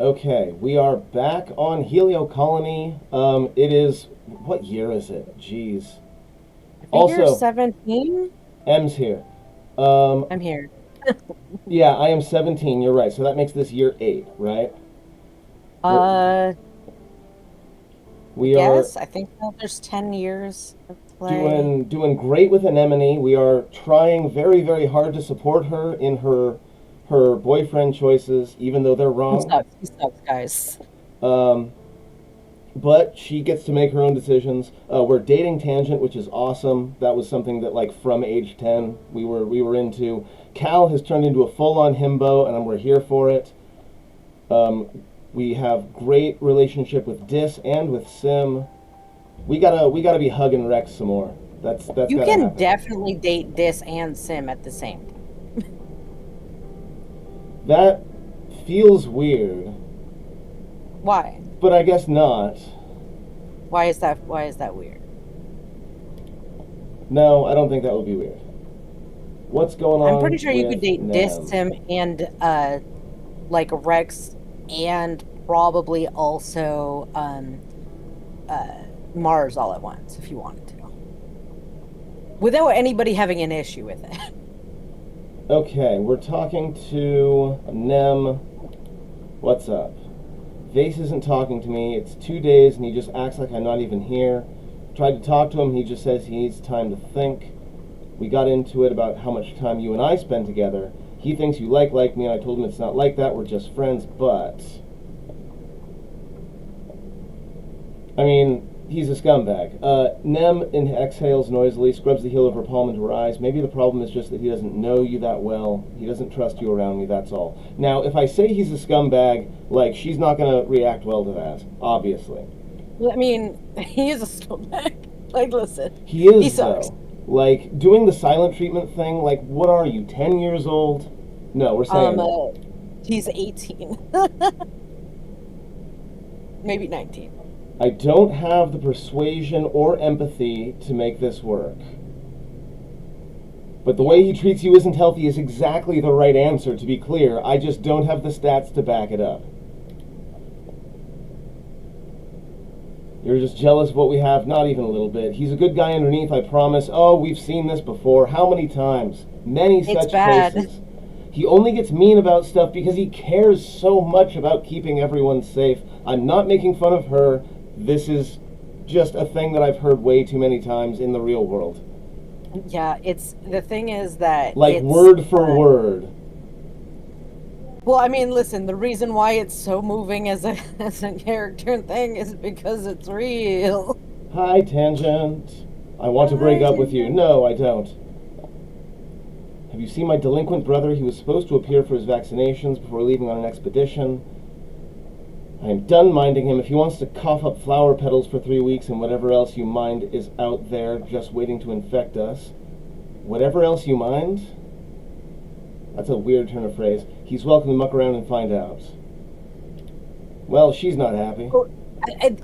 Okay, we are back on Helio Colony. It is, what year is it? Jeez. I think you're Also, 17. M's here. Um, I'm here. yeah, I am 17. You're right. So that makes this year 8, right? We're I we are guess. I think that there's 10 years of play. doing great with Anemone. We are trying very very hard to support her in her boyfriend choices, even though they're He wrong. sucks. He sucks, guys. Um, but she gets to make her own decisions. We're dating Tangent, which is awesome. That was something that, like, from age 10, we were into. Cal has turned into a full-on himbo, and we're here for it. Um, we have great relationship with Dis and with Sim. We gotta be hugging Rex some more. That's You gotta can happen. definitely date Dis and Sim at the same time. That feels weird, Why? but I guess not. Why is that weird? No, I don't think that would be weird. What's going I'm pretty on sure you could with date Dis, Nem? Sim, and like Rex and probably also uh Mars all at once if you wanted to. Without anybody having an issue with it. Okay, we're talking to Nem. What's up? Vace isn't talking to me. It's 2 days and he just acts like I'm not even here. Tried to talk to him, he just says he needs time to think. We got into it about how much time you and I spend together. He thinks you like me, and I told him it's not like that, we're just friends, but I mean, he's a scumbag. Nem exhales noisily, scrubs the heel of her palm into her eyes. Maybe the problem is just that he doesn't know you that well. He doesn't trust you around me, that's all. Now, if I say he's a scumbag, like, she's not going to react well to that, obviously. I mean, he is a scumbag. Like, listen, He he is, sucks. though. Like, doing the silent treatment thing, like, what are you, 10 years old? No, we're saying Um, no. uh, he's 18, maybe 19. I don't have the persuasion or empathy to make this work. But the way Yeah, he treats you isn't healthy is exactly the right answer, to be clear. I just don't have the stats to back it up. You're just jealous of what we have? Not even a little bit. He's a good guy underneath, I promise. Oh, we've seen this before. How many times? Many it's such bad. cases. He only gets mean about stuff because he cares so much about keeping everyone safe. I'm not making fun of her. This is just a thing that I've heard way too many times in the real world. Yeah, it's the thing is that Like, word for word. well, I mean, listen, the reason why it's so moving as a as a character thing is because it's real. Hi, Tangent. I want to break Hi, up with you. Ginger. No, I don't. Have you seen my delinquent brother? He was supposed to appear for his vaccinations before leaving on an expedition. I am done minding him. If he wants to cough up flower petals for 3 weeks and whatever else you mind is out there just waiting to infect us. Whatever else you mind? That's a weird turn of phrase. He's welcome to muck around and find out. Well, she's not happy. Or-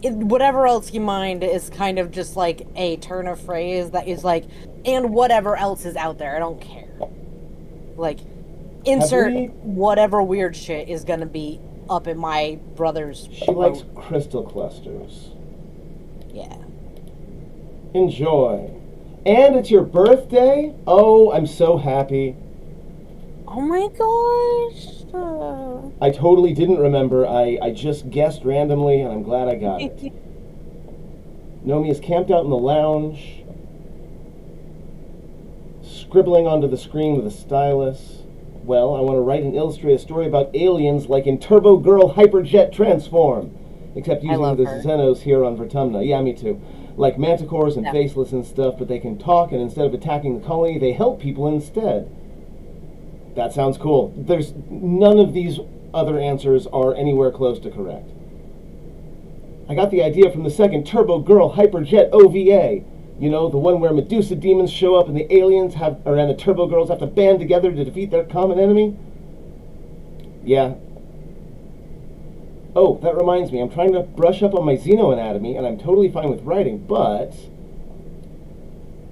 whatever else you mind is kind of just like a turn of phrase that is like, and whatever else is out there, I don't care. Like, Have insert we? whatever weird shit is gonna be up in my brother's She likes throat. crystal clusters. Yeah. Enjoy. And it's your birthday? Oh, I'm so happy. Oh my gosh. I totally didn't remember. I just guessed randomly, and I'm glad I got it. Nomi is camped out in the lounge, scribbling onto the screen with a stylus. Well, I want to write and illustrate a story about aliens like in Turbo Girl Hyperjet Transform, except I using love the her. Xenos here on Vertumna. Yeah, me too. Like manticores and Yeah. faceless and stuff, but they can talk, and instead of attacking the colony, they help people instead. That sounds cool. There's none of these other answers are anywhere close to correct. I got the idea from the second Turbo Girl Hyperjet OVA. You know, the one where Medusa demons show up and the aliens have, or and the Turbo Girls have to band together to defeat their common enemy. Yeah. Oh, that reminds me, I'm trying to brush up on my xenoanatomy, and I'm totally fine with writing, but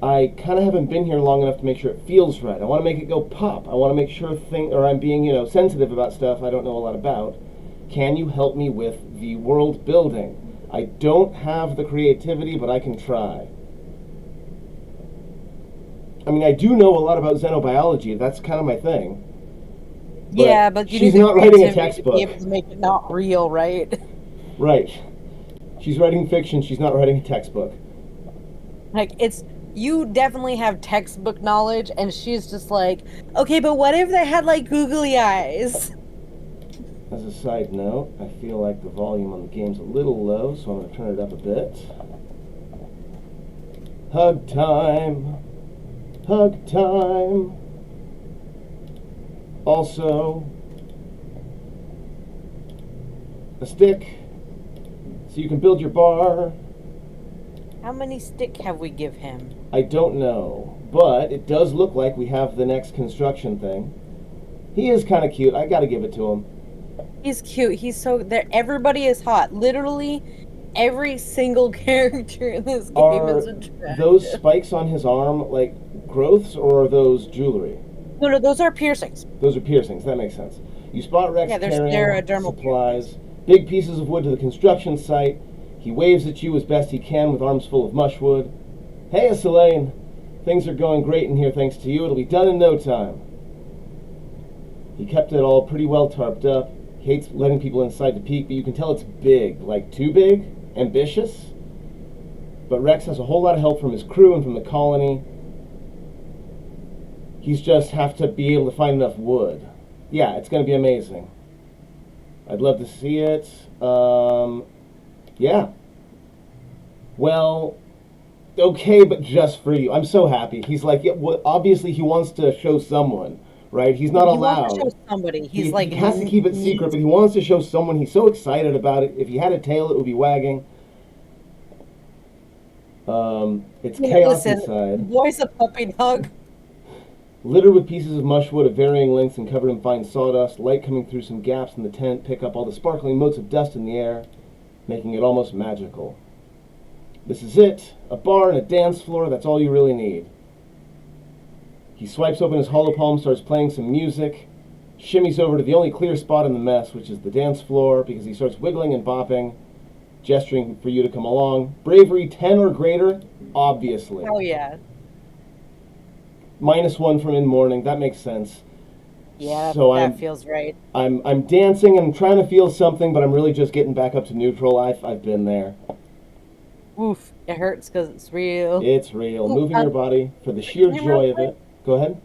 I kind of haven't been here long enough to make sure it feels right. I want to make it go pop. I want to make sure I'm being, sensitive about stuff I don't know a lot about. Can you help me with the world building? I don't have the creativity, but I can try. I mean, I do know a lot about xenobiology. That's kind of my thing. But Yeah, but you need she's the not writing a creativity to be textbook. able to make it not real, right? Right. She's writing fiction. She's not writing a textbook. Like it's you definitely have textbook knowledge, and she's just like, okay, but what if they had like googly eyes? As a side note, I feel like the volume on the game's a little low, so I'm going to turn it up a bit. Hug time. Hug time. Also, a stick so you can build your bar. How many stick have we give him? I don't know, but it does look like we have the next construction thing. He is kind of cute. I got to give it to him. He's cute. He's so there. Everybody is hot. Literally, every single character in this game Are is attractive. those spikes on his arm like growths or are those jewelry? No, no, those are piercings. Those are piercings. That makes sense. You spot Rex Yeah, they're carrying dermal supplies, big pieces of wood to the construction site. He waves at you as best he can with arms full of mushwood. Hey, Elaine. Things are going great in here thanks to you. It'll be done in no time. He kept it all pretty well tarped up. He hates letting people inside to peek, but you can tell it's big. Like, too big? Ambitious? But Rex has a whole lot of help from his crew and from the colony. He's just have to be able to find enough wood. Yeah, it's going to be amazing. I'd love to see it. Yeah. Well, okay, but just for you. I'm so happy. He's like, yeah, well, obviously he wants to show someone, right? He's not He allowed. wants to show somebody. He's He like has to keep it secret, but he wants to show someone. He's so excited about it. If he had a tail, it would be wagging. It's chaos listen, inside. voice a puppy dog. Littered with pieces of mushwood of varying lengths and covered in fine sawdust, light coming through some gaps in the tent pick up all the sparkling motes of dust in the air, making it almost magical. This is it. A bar and a dance floor, that's all you really need. He swipes open his hollow palm, starts playing some music, shimmies over to the only clear spot in the mess, which is the dance floor, because he starts wiggling and bopping, gesturing for you to come along. Bravery 10 or greater, obviously. Oh yeah. -1 from in morning, that makes sense. Yeah, So that feels right. I'm dancing and I'm trying to feel something, but I'm really just getting back up to neutral. I've been there. Oof, it hurts because it's real. It's real. Ooh, Moving your body for the sheer him joy real of it. Go ahead.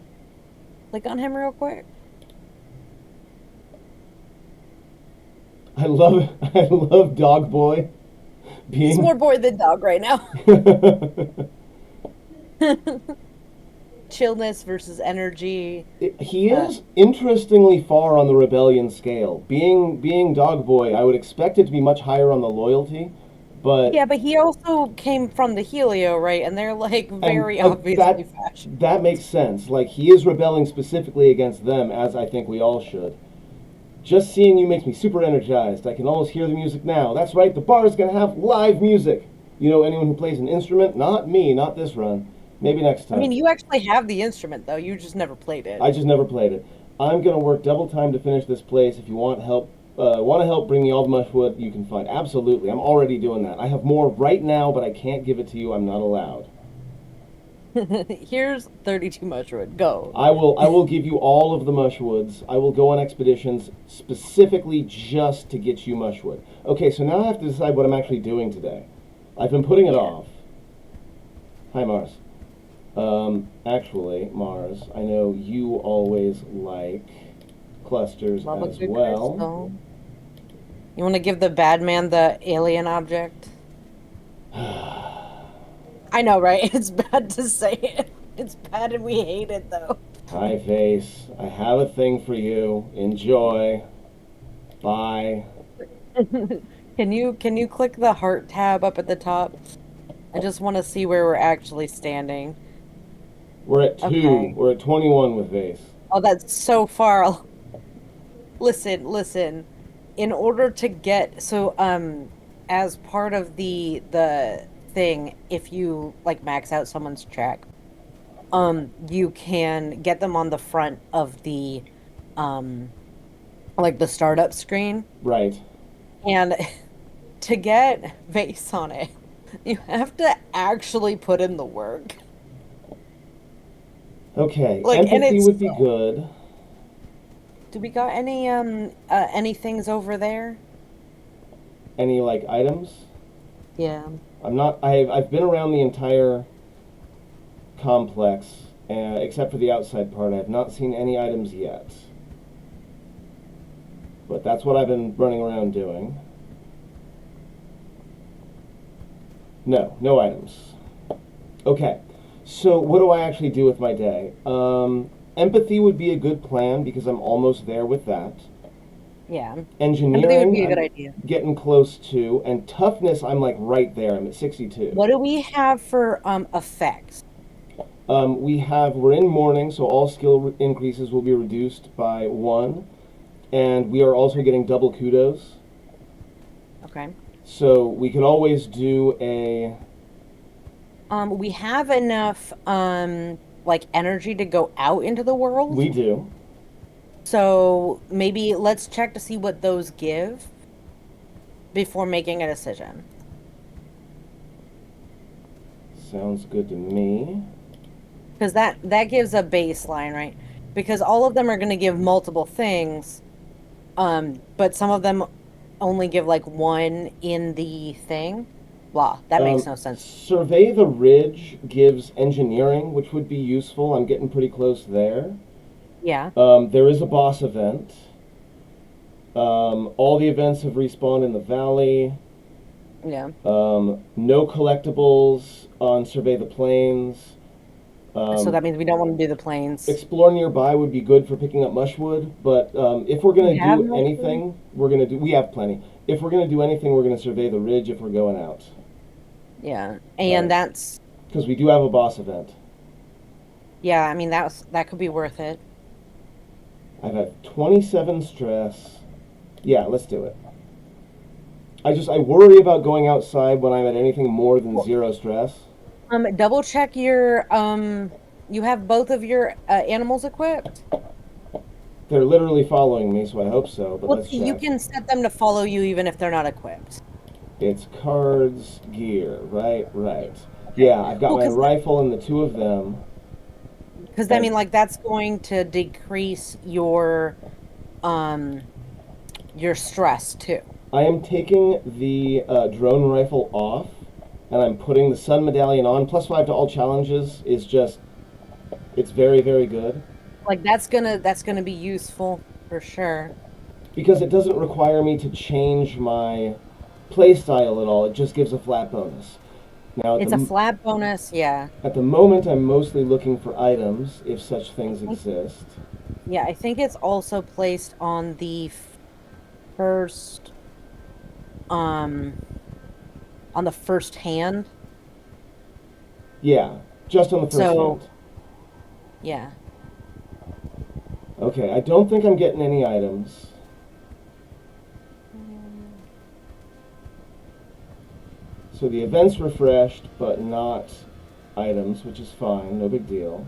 Click on him real quick. I love Dog Boy He's being more boy than dog right now. Chillness versus energy. He is interestingly far on the rebellion scale. Being Dog Boy, I would expect it to be much higher on the loyalty, but Yeah, but he also came from the Helio, right? And they're like very obviously fashion. that makes sense. Like he is rebelling specifically against them, as I think we all should. Just seeing you makes me super energized. I can almost hear the music now. That's right, the bar is gonna have live music. You know anyone who plays an instrument? Not me, not this run. Maybe next time. I mean, you actually have the instrument though. You just never played it. I just never played it. I'm gonna work double time to finish this place. If you want to help bring me all the mushwood you can find. Absolutely, I'm already doing that. I have more right now, but I can't give it to you. I'm not allowed. Here's 32 mushroom. Go. I will give you all of the mushwoods. I will go on expeditions specifically just to get you mushwood. Okay, so now I have to decide what I'm actually doing today. I've been putting it off. Hi, Mars. Actually, Mars, I know you always like clusters Love a as good well. crystal. You want to give the bad man the alien object? I know, right? It's bad to say it. It's bad and we hate it, though. Hi, Vace. I have a thing for you. Enjoy. Bye. Can you click the heart tab up at the top? I just want to see where we're actually standing. We're at 2. Okay. We're at 21 with Vace. Oh, that's so far. Listen. In order to get as part of the thing, if you like max out someone's track, you can get them on the front of the like the startup screen. Right. And to get Vace on it, you have to actually put in the work. Okay, Like, and empathy it's would be good. do we got any things over there? Any like items? Yeah. I'm not. I've been around the entire complex, except for the outside part. I have not seen any items yet. But that's what I've been running around doing. No, no items. Okay, so what do I actually do with my day? Empathy would be a good plan because I'm almost there with that. Yeah. Empathy would Engineering, be a good I'm idea. getting close to, and toughness, I'm like right there. I'm at 62. What do we have for effects? We're in morning, so all increases will be reduced by one, and we are also getting double kudos. Okay. So we could always do a. We have enough like energy to go out into the world. We do. So maybe let's check to see what those give before making a decision. Sounds good to me. Because that gives a baseline, right? Because all of them are going to give multiple things, but some of them only give like one in the thing. Blah, that makes no sense. Survey the ridge gives engineering, which would be useful. I'm getting pretty close there. Yeah, There is a boss event. All the events have respawned in the valley. yeah. No collectibles on Survey the Plains. So that means we don't want to do the planes. Explore nearby would be good for picking up mushwood, but if we're We going to have do mushroom? anything, we have plenty. If we're going to do anything, we're going to survey the ridge if we're going out. Yeah, and that's Because we do have a boss event. yeah. I mean that could be worth it. I've had 27 stress. Yeah, let's do it. I worry about going outside when I'm at anything more than Well, zero stress. double check your You have both of your animals equipped. They're literally following me, so I hope so, but Well, let's you check. can set them to follow you even if they're not equipped. It's cards, gear, right, right. Yeah, I've got Well, my rifle and the two of them. because I And mean, like that's going to decrease um your stress too. I am taking the drone rifle off, and I'm putting the sun medallion on. +5 to all challenges is just, it's very, very good. Like that's gonna be useful for sure. Because it doesn't require me to change my playstyle at all. It just gives a flat bonus. Now, It's a flat bonus, yeah. at the moment, I'm mostly looking for items, if such things I think- exist. Yeah, I think it's also placed first, um, on the first hand. Yeah, just on the first So, hand. yeah. Okay, I don't think I'm getting any items. So the event's refreshed, but not items, which is fine, no big deal.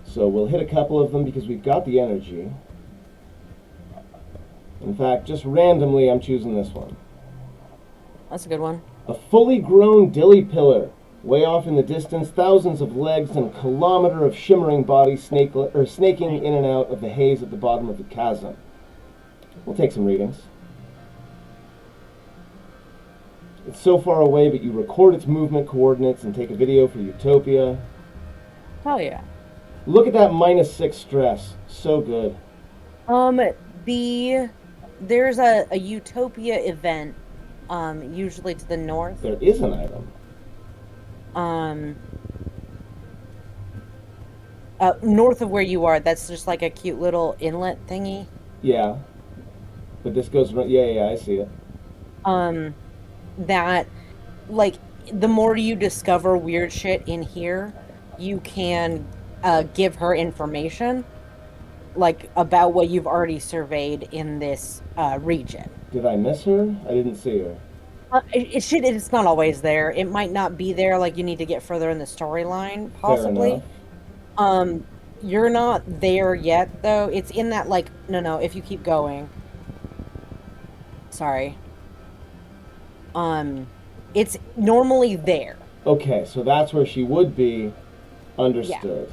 So we'll hit a couple of them because we've got the energy. In fact, just randomly, I'm choosing this one. That's a good one. A fully grown dilly pillar. Way off in the distance, thousands of legs and a kilometer of shimmering bodies snaking in and out of the haze at the bottom of the chasm. We'll take some readings. It's so far away, but you record its movement coordinates and take a video for Utopia. Hell yeah. Look at that -6 stress. So good. Um, there's a Utopia event, usually to the north. There is an item. Um, North of where you are. That's just like a cute little inlet thingy. Yeah. But this goes, yeah, I see it. That like the more you discover weird shit in here, you can give her information like about what you've already surveyed in this region. Did I miss her? I didn't see her. It's not always there. It might not be there. Like you need to get further in the storyline, Fair enough. possibly. Um, you're not there yet, though. It's in that like no. If you keep going, sorry. Um, it's normally there. Okay, so that's where she would be. Yeah. Understood.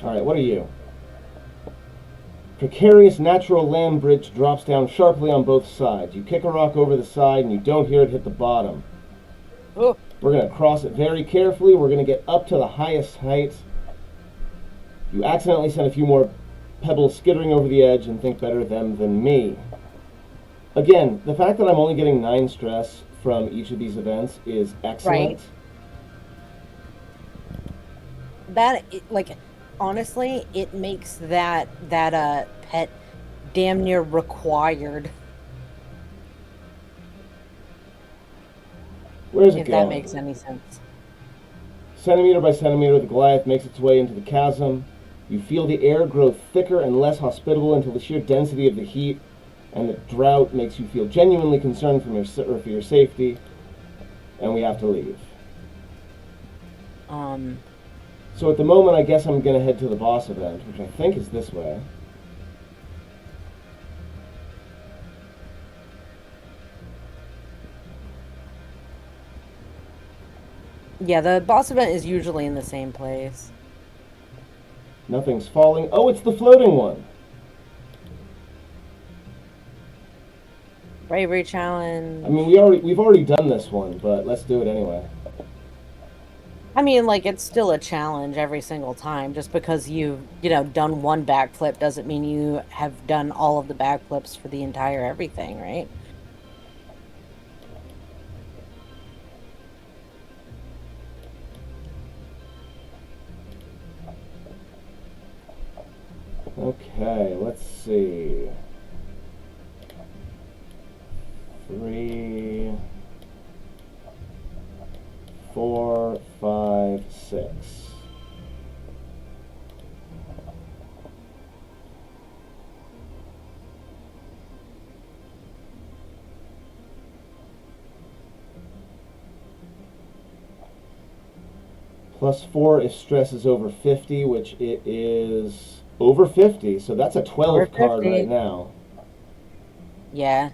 Alright, what are you? Precarious natural land bridge drops down sharply on both sides. You kick a rock over the side and you don't hear it hit the bottom. Oh, We're going to cross it very carefully. We're going to get up to the highest height. You accidentally send a few more pebbles skittering over the edge and think better them than me. Again, the fact that I'm only getting 9 stress from each of these events is excellent. right. Like honestly, it makes that pet damn near required, Where's it if that going? makes any sense. Centimeter by centimeter, the Goliath makes its way into the chasm. You feel the air grow thicker and less hospitable until the sheer density of the heat and the drought makes you feel genuinely concerned for your safety, and we have to leave. Um, So at the moment, I guess I'm going to head to the boss event, which I think is this way. yeah, the boss event is usually in the same place. Nothing's falling. Oh, it's the floating one. Bravery I mean, challenge. we've already done this one, but let's do it anyway. I mean, like it's still a challenge every single time. Just because you've done one backflip doesn't mean you have done all of the backflips for the entire everything, right? Okay, let's see. 3, 4, 5, 6. +4 if stress is over 50, which it is over 50, so that's a Over 12 card right 50. now. Yeah.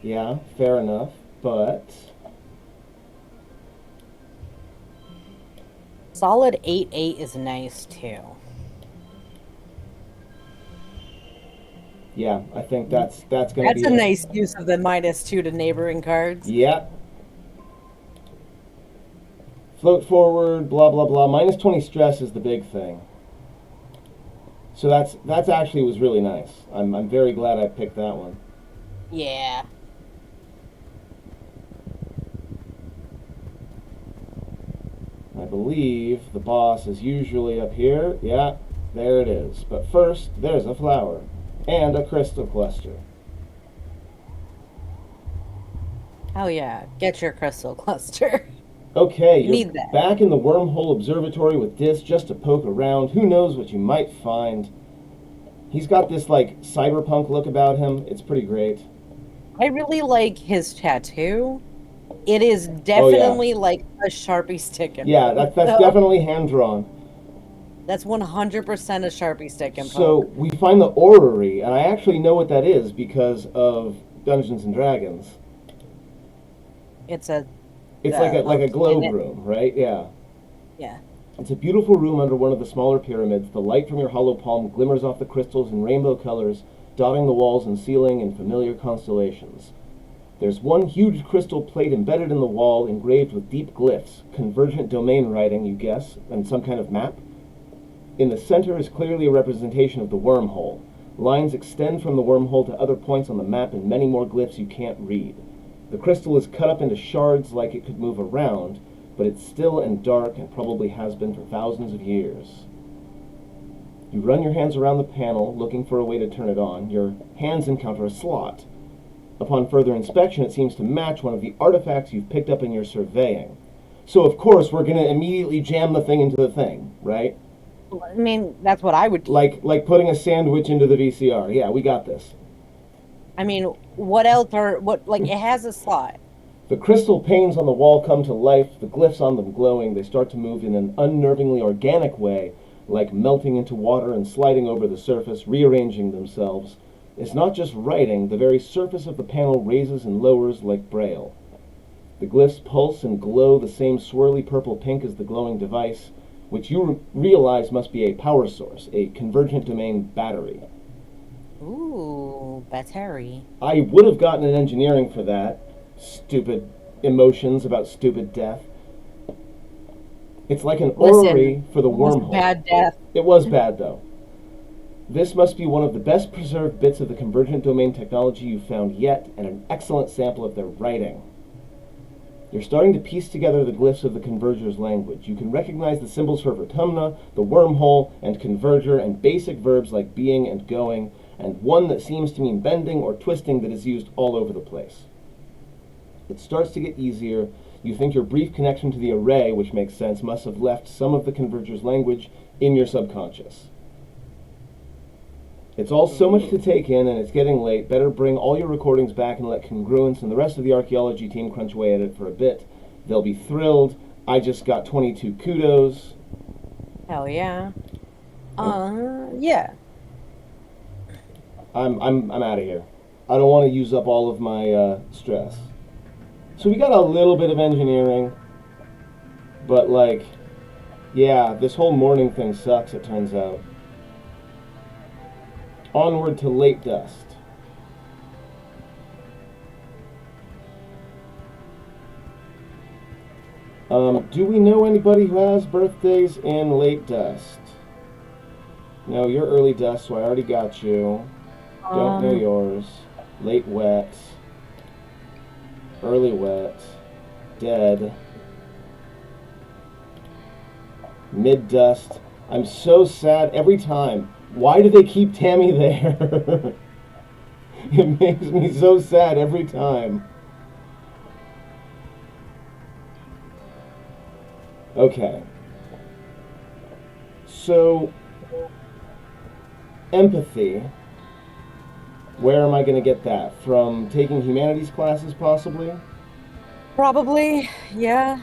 Yeah, fair enough, but Solid 8/8 is nice too. yeah, I think that's going to That's be a it. nice use of the -2 to neighboring cards. Yeah. Float forward, blah blah blah. -20 stress is the big thing. So that's actually was really nice. I'm very glad I picked that one. Yeah. I believe the boss is usually up here. Yeah, there it is. But first, there's a flower and a crystal cluster. Oh yeah. Get your crystal cluster. Okay, You you're need that. back in the Wormhole Observatory with Dis just to poke around. Who knows what you might find? He's got this like cyberpunk look about him. It's pretty great. I really like his tattoo. It is Oh yeah, definitely like a Sharpie stick yeah. imposed. That's So definitely hand drawn. that's 100% a Sharpie stick So imposed. we find the orrery, and I actually know what that is because of Dungeons and Dragons. It's a It's like a globe planet. room, right? Yeah. Yeah. It's a beautiful room under one of the smaller pyramids. The light from your hollow palm glimmers off the crystals in rainbow colors, dotting the walls and ceiling in familiar constellations. There's one huge crystal plate embedded in the wall, engraved with deep glyphs, convergent domain writing, you guess, and some kind of map. In the center is clearly a representation of the wormhole. Lines extend from the wormhole to other points on the map and many more glyphs you can't read. The crystal is cut up into shards like it could move around, but it's still and dark and probably has been for thousands of years. You run your hands around the panel, looking for a way to turn it on. Your hands encounter a slot. Upon further inspection, it seems to match one of the artifacts you've picked up in your surveying. So of course we're gonna immediately jam the thing into the thing, right? I mean, that's what I would do. Like putting a sandwich into the VCR. Yeah, we got this. I mean, what else are what like it has a slot. The crystal panes on the wall come to life, the glyphs on them glowing. They start to move in an unnervingly organic way, like melting into water and sliding over the surface, rearranging themselves. It's not just writing, the very surface of the panel raises and lowers like braille. The glyphs pulse and glow the same swirly purple pink as the glowing device, which you realize must be a power source, a convergent domain battery. Ooh, battery. I would have gotten an engineering for that. Stupid emotions about stupid death. It's like an orrery for the it was wormhole. bad death. It was bad, though. This must be one of the best preserved bits of the convergent domain technology you've found yet, and an excellent sample of their writing. You're starting to piece together the glyphs of the converger's language. You can recognize the symbols for Vertumna, the wormhole, and converger, and basic verbs like being and going, and one that seems to mean bending or twisting that is used all over the place. It starts to get easier. You think your brief connection to the array, which makes sense, must have left some of the converger's language in your subconscious. It's all so much to take in, and it's getting late. Better bring all your recordings back and let Congruence and the rest of the archaeology team crunch away at it for a bit. They'll be thrilled. I just got 22 kudos. Hell yeah. Yeah. I'm out of here. I don't want to use up all of my stress. So we got a little bit of engineering, but like, yeah, this whole morning thing sucks, it turns out. Onward to late dust. Do we know anybody who has birthdays in late dust? No, you're early dust, so I already got you. Don't know yours. Late wet. Early wet. Dead. Mid dust. I'm so sad every time. Why do they keep Tammy there? It makes me so sad every time. Okay. So, empathy. Where am I going to get that? From taking humanities classes, possibly? Probably, yeah.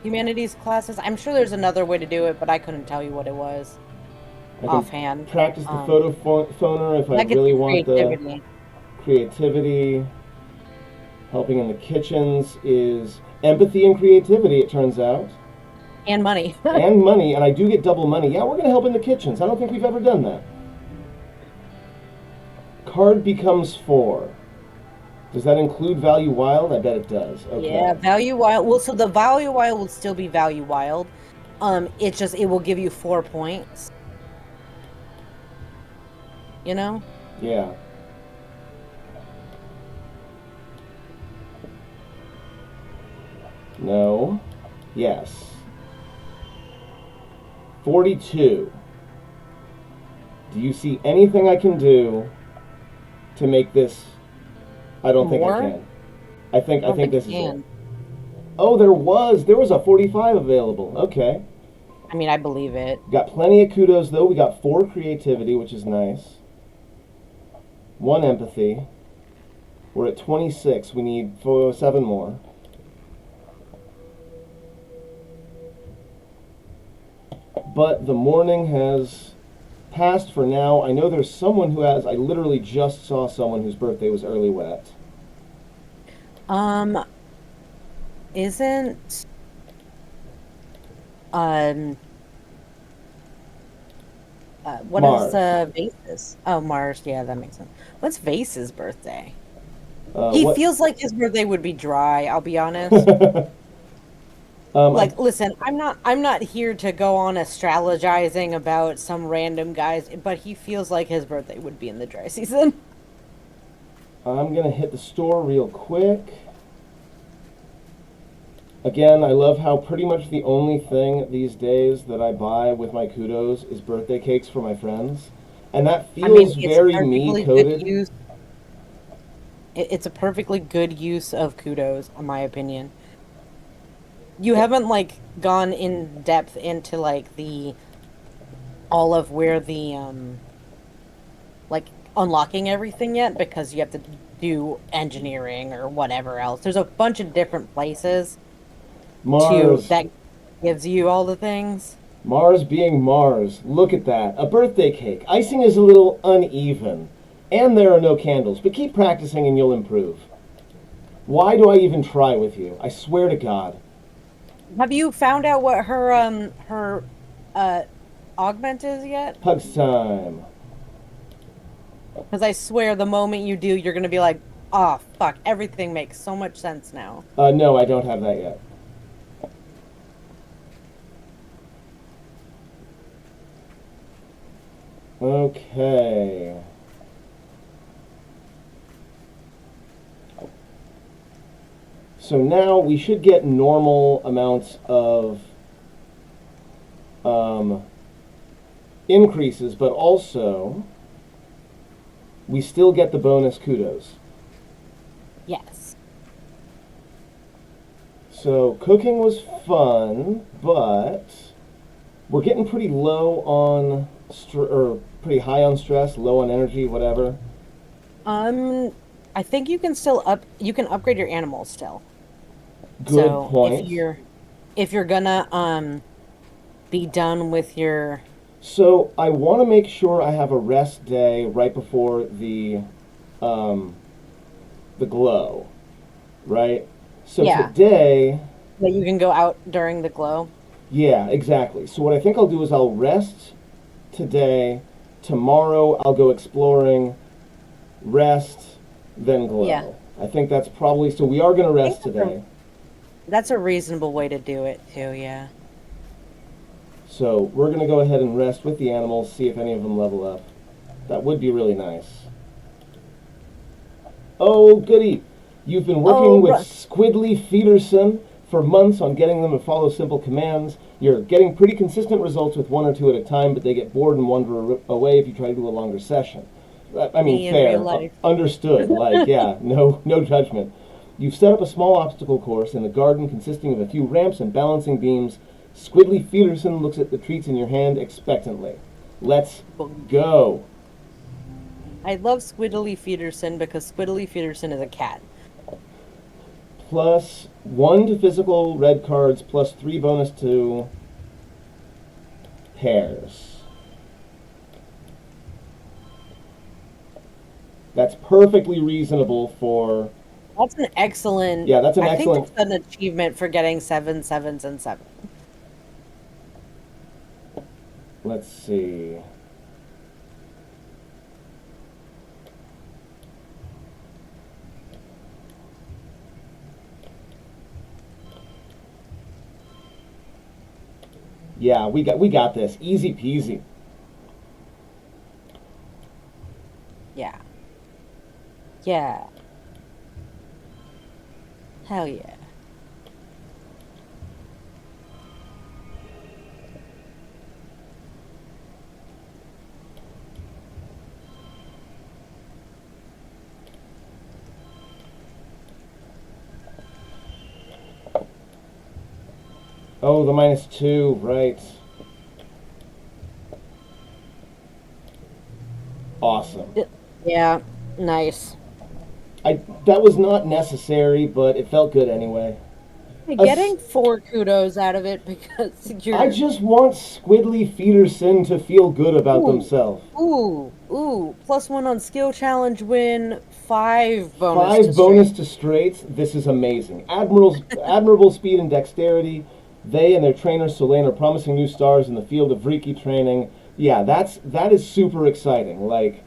Humanities classes. I'm sure there's another way to do it, but I couldn't tell you what it was I can offhand. practice the photo phoner if I That gets really the want creativity. the creativity. Helping in the kitchens is empathy and creativity, it turns out. And money. And money, and I do get double money. Yeah, we're going to help in the kitchens. I don't think we've ever done that. Card becomes 4. Does that include value wild? I bet it does. Okay. Yeah, value wild. Well, so the value wild will still be value wild. It's just it will give you 4 points. You know? Yeah. No. Yes. 42. Do you see anything I can do to make this? I don't think I can. I think this is it. Oh, there was a 45 available. Okay. I mean, I believe it. Got plenty of kudos though. We got 4 creativity, which is nice. 1 empathy. We're at 26. We need 7 more. But the morning has passed for now. I know there's someone who has. I literally just saw someone whose birthday was early wet. Isn't what Mars. is Vace's? Oh, Mars. Yeah, that makes sense. What's Vace's birthday? What? Feels like his birthday would be dry, I'll be honest. Listen, I'm not here to go on astrologizing about some random guys, but he feels like his birthday would be in the dry season. I'm gonna hit the store real quick. Again, I love how pretty much the only thing these days that I buy with my kudos is birthday cakes for my friends. And that feels very me-coded. It's a perfectly good use of kudos, in my opinion. You haven't like gone in depth into like the all of where the like unlocking everything yet because you have to do engineering or whatever else. There's a bunch of different places to Mars. that gives you all the things. Mars being Mars. Look at that. A birthday cake. Icing is a little uneven. And there are no candles, but keep practicing and you'll improve. Why do I even try with you? I swear to God. Have you found out what her uh augment is yet? Hugs time. Because I swear the moment you do, you're gonna be like, oh fuck, everything makes so much sense now. No, I don't have that yet. Okay. So now we should get normal amounts of um, increases, but also we still get the bonus kudos. Yes. So cooking was fun, but we're getting pretty low on or pretty high on stress, low on energy, whatever. Um, I think you can upgrade your animals still. Good So point. if you're gonna be done with your So I want to make sure I have a rest day right before um, the glow, right? So yeah, today, that you can go out during the glow. yeah, exactly. So what I think I'll do is I'll rest today. Tomorrow I'll go exploring, rest, then Yeah. glow. I think that's probably so. We are going to I think rest today. that's a reasonable way to do it too, yeah. So we're going to go ahead and rest with the animals, see if any of them level up. That would be really nice. Oh, goody. You've been working Oh, with Squidly Feederson for months on getting them to follow simple commands. You're getting pretty consistent results with one or two at a time, but they get bored and wander away if you try to do a longer session. I mean, me in real fair. life. Understood. Like, yeah, no judgment. You've set up a small obstacle course in the garden consisting of a few ramps and balancing beams. Squidly Feederson looks at the treats in your hand expectantly. Let's go. I love Squiddly Feederson because Squiddly Feederson is a cat. Plus 1 to physical red cards, plus 3 bonus to pairs. That's perfectly reasonable for. That's an excellent. Yeah, that's an I think excellent. that's an achievement for getting 7 sevens and 7. Let's see. Yeah, we got this. Easy peasy. Yeah. Yeah. Hell yeah. Oh, the -2, right. Awesome. Yeah. Nice. That was not necessary, but it felt good anyway. You're As- getting 4 kudos out of it because I you're just want Squidly Feederson to feel good about ooh, themselves. ooh. +1 on skill challenge win, 5 bonus to 5 bonus straight. to straights. This is amazing. Admirable speed and dexterity. They and their trainer Solane are promising new stars in the field of Reiki training. Yeah, that is super exciting. Like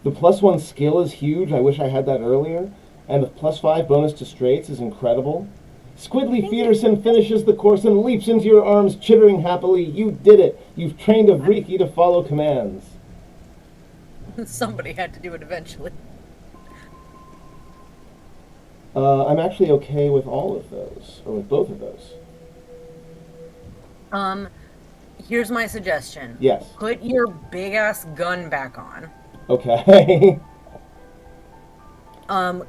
the +1 skill is huge. I wish I had that earlier. And the +5 bonus to straights is incredible. I Squidly think Feederson finishes the course and leaps into your arms, chittering happily. You did it. You've trained a Reiki to follow commands. somebody had to do it eventually. I'm actually okay with all of those, or with both of those. Um, Here's my suggestion. Yes. Put your big ass gun back on. Okay. Um,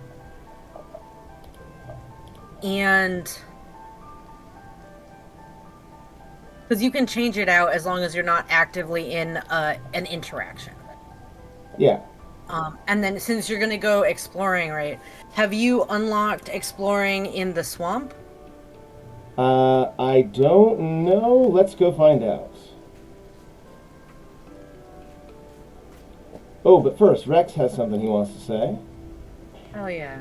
and Because you can change it out as long as you're not actively in an interaction. Yeah. And then since you're going to go exploring, right? Have you unlocked exploring in the swamp? I don't know. Let's go find out. Oh, but first, Rex has something he wants to say. Oh yeah.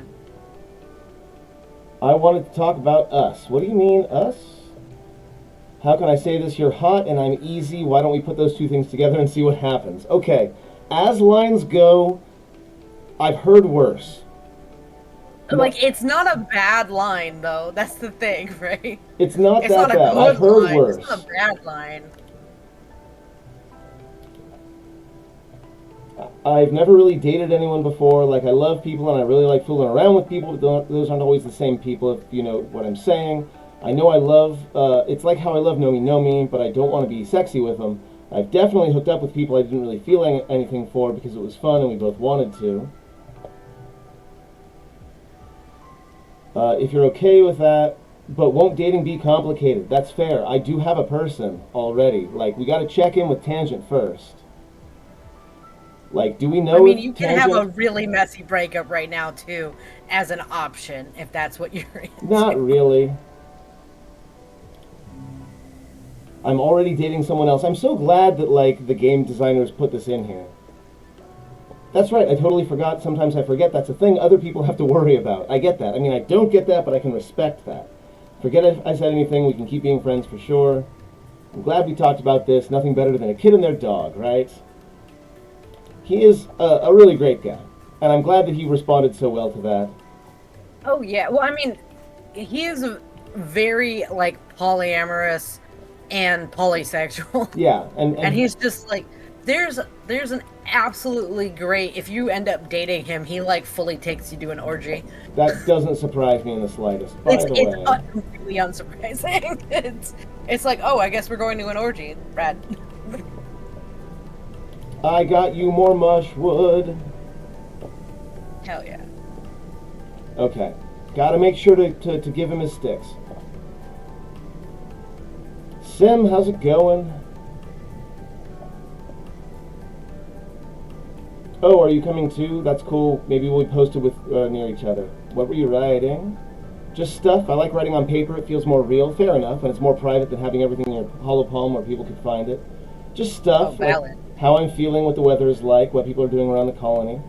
I wanted to talk about us. What do you mean, us? How can I say this? You're hot and I'm easy. Why don't we put those two things together and see what happens? Okay, as lines go, I've heard worse. No, Like it's not a bad line though. That's the thing, right? it's not It's that not a bad. I've good heard line. It's not worse. a bad line. I've never really dated anyone before. Like, I love people and I really like fooling around with people, but those aren't always the same people, if you know what I'm saying. I know I love, it's like how I love Know Me, but I don't want to be sexy with them. I've definitely hooked up with people I didn't really feel anything for because it was fun and we both wanted to. If you're okay with that, but won't dating be complicated? That's fair. I do have a person already. Like, we got to check in with Tangent first. Like, do we I know mean, if you can have a Tangent? really messy breakup right now too, as an option if that's what you're Not into. really. I'm already dating someone else. I'm so glad that, like, the game designers put this in here. That's right, I totally forgot. Sometimes I forget that's a thing other people have to worry about. I get that. I mean, I don't get that, but I can respect that. Forget if I said anything. We can keep being friends for sure. I'm glad we talked about this. Nothing better than a kid and their dog, right? He is a really great guy. And I'm glad that he responded so well to that. Oh yeah. Well, I mean, he is very like polyamorous and polysexual. Yeah, And and he's just like there's an absolutely great if you end up dating him, he like fully takes you to an orgy. that doesn't surprise me in the slightest. By the It's way, completely unsurprising. It's like, "Oh, I guess we're going to an orgy." Rad. I got you more mush wood. Hell yeah. Okay. Gotta make sure to give him his sticks. Sim, how's it going? Oh, are you coming too? That's cool. Maybe we'll be posted with near each other. What were you writing? Just stuff. I like writing on paper. It feels more real. Fair enough, and it's more private than having everything in your hollow palm where people could find it. Just Oh, stuff like valid. how I'm feeling, what the weather is like, what people are doing around the colony.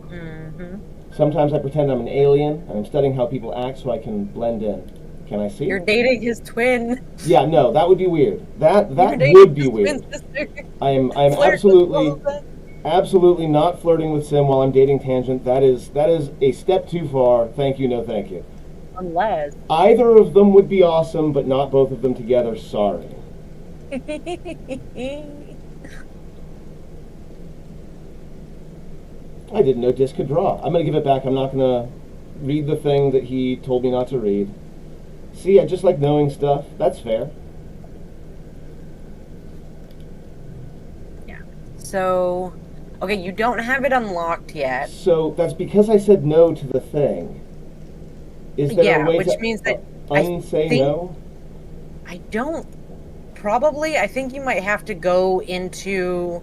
Hmm. Sometimes I pretend I'm an alien and I'm studying how people act so I can blend in. Can I see? You're dating his twin. Yeah, no, that would be weird. You're That dating would be his twin weird. sister. I am Flirt with all absolutely of that. absolutely not flirting with Sim while I'm dating Tangent. That is a step too far. Thank you, no thank you. Unless. Either of them would be awesome, but not both of them together. Sorry. I didn't know Disc could draw. I'm gonna give it back. I'm not gonna read the thing that he told me not to read. See, I just like knowing stuff. That's fair. Yeah. So, okay, you don't have it unlocked yet. So that's because I said no to the thing. Is there a Yeah, way which to means that I unsay think no? I don't probably I think you might have to go into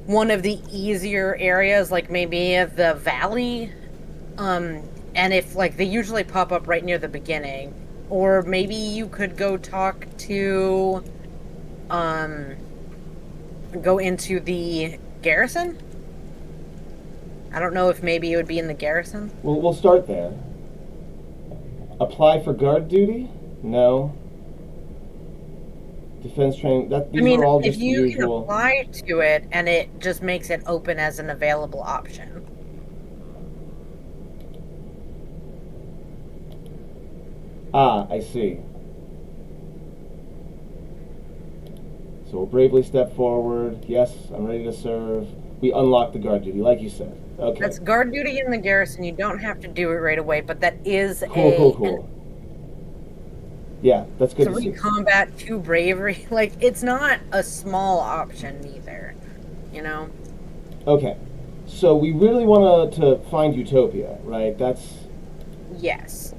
one of the easier areas like maybe the valley and if like they usually pop up right near the beginning or maybe you could go talk to um go into the garrison. I don't know if maybe it would be in the garrison. Well, we'll start there. Apply for guard duty? No. Defense training? I These mean, are all if just the you can usual. apply to it and it just makes it open as an available option. Ah, I see. So we'll bravely step forward. Yes, I'm ready to serve. We unlock the guard duty, like you said. Okay. That's guard duty in the garrison. You don't have to do it right away, but that is Cool, cool, an cool. Yeah, that's good to 3 see. combat 2 bravery. Like it's not a small option either, you know. Okay. So we really want to find Utopia, right? That's... Yes.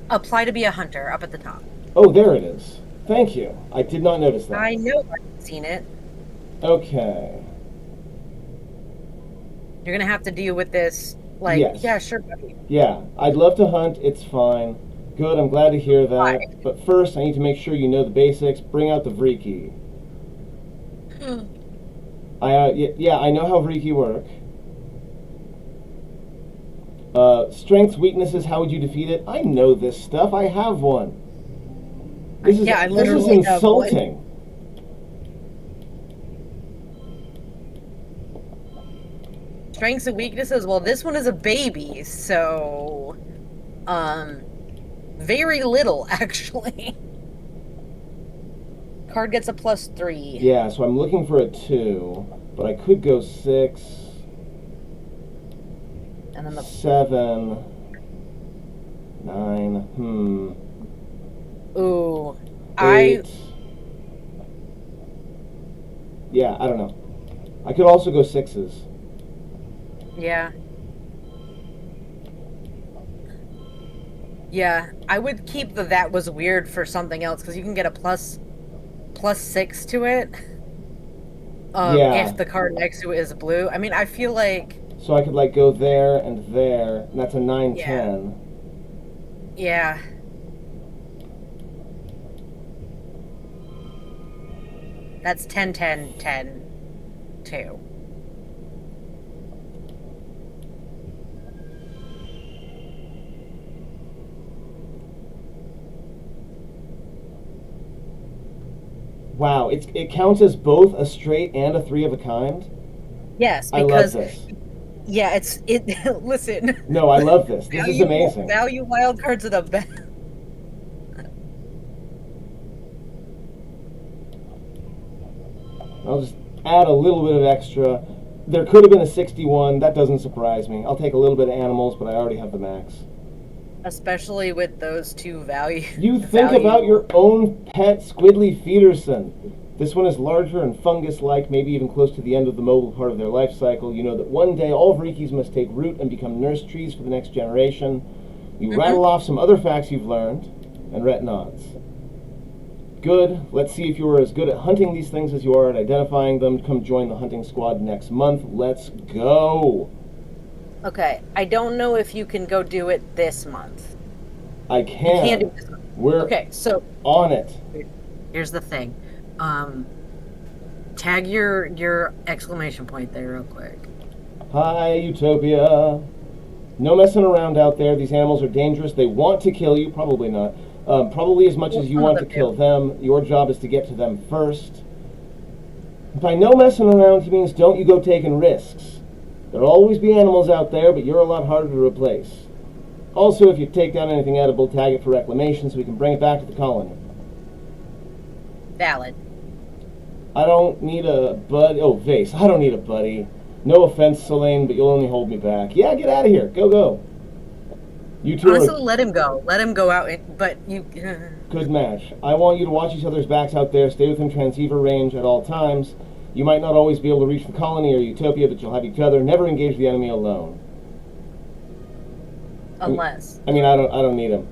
Apply to be a hunter up at the top. Oh, there it is. Thank you. I did not notice that. I know I've seen it. Okay. You're gonna have to deal with this. Like, yeah, Yes. sure, buddy. Yeah, I'd love to hunt. It's fine. Good, I'm glad to hear Why? that. But first, I need to make sure you know the basics. Bring out the Vriki. Yeah, I know how Vriki work. Strengths, weaknesses, how would you defeat it? I know this stuff. I have one. Yeah, I This is literally have one. insulting. Strengths and weaknesses. Well, this one is a baby, so very little actually. Card gets a +3. Yeah, so I'm looking for a 2, but I could go 6, And then the 7, 9, ooh, 8. Yeah, I don't know. I could also go 6s. yeah. Yeah, I would keep the that was weird for something else because you can get a +6 to it. Yeah. If the card next to it is blue. I mean, I feel like So I could like go there, and that's a 9, yeah, 10. yeah. That's 10, 10, 10, 2. Wow, it counts as both a straight and a 3 of a kind? Yes, I love because this. yeah, it. Listen, No, I love this. This is amazing. value wild cards are the best. I'll just add a little bit of extra. There could have been a 61. That doesn't surprise me. I'll take a little bit of animals, but I already have the max. Especially with those two value. You think about your own pet Squidly Feederson. This one is larger and fungus-like, maybe even close to the end of the mobile part of their life cycle. You know that one day all Vrikis must take root and become nurse trees for the next generation. You rattle off some other facts you've learned, and Rhett nods. Good. Let's see if you are as good at hunting these things as you are at identifying them. Come join the hunting squad next month. Let's go. Okay, I don't know if you can go do it this month. I can. You can't do it this month. We're Okay, so on it. here's the thing. Tag your exclamation point there real quick. Hi, Utopia. No messing around out there. These animals are dangerous. They want to kill you. Probably not. Probably as much as you want to kill them. Your job is to get to them first. By no messing around, he means don't you go taking risks. There'll always be animals out there, but you're a lot harder to replace. Also, if you take down anything edible, tag it for reclamation so we can bring it back to the colony. Valid. I don't need a buddy. Oh, Vace. I don't need a buddy. No offense, Selene, but you'll only hold me back. Yeah, get out of here. Go, go. You two Honestly, are let him go. Let him go out. But you. good match. I want you to watch each other's backs out there. Stay within transceiver range at all times. You might not always be able to reach the colony or Utopia, but you'll have each other. Never engage the enemy alone. Unless. I don't need him.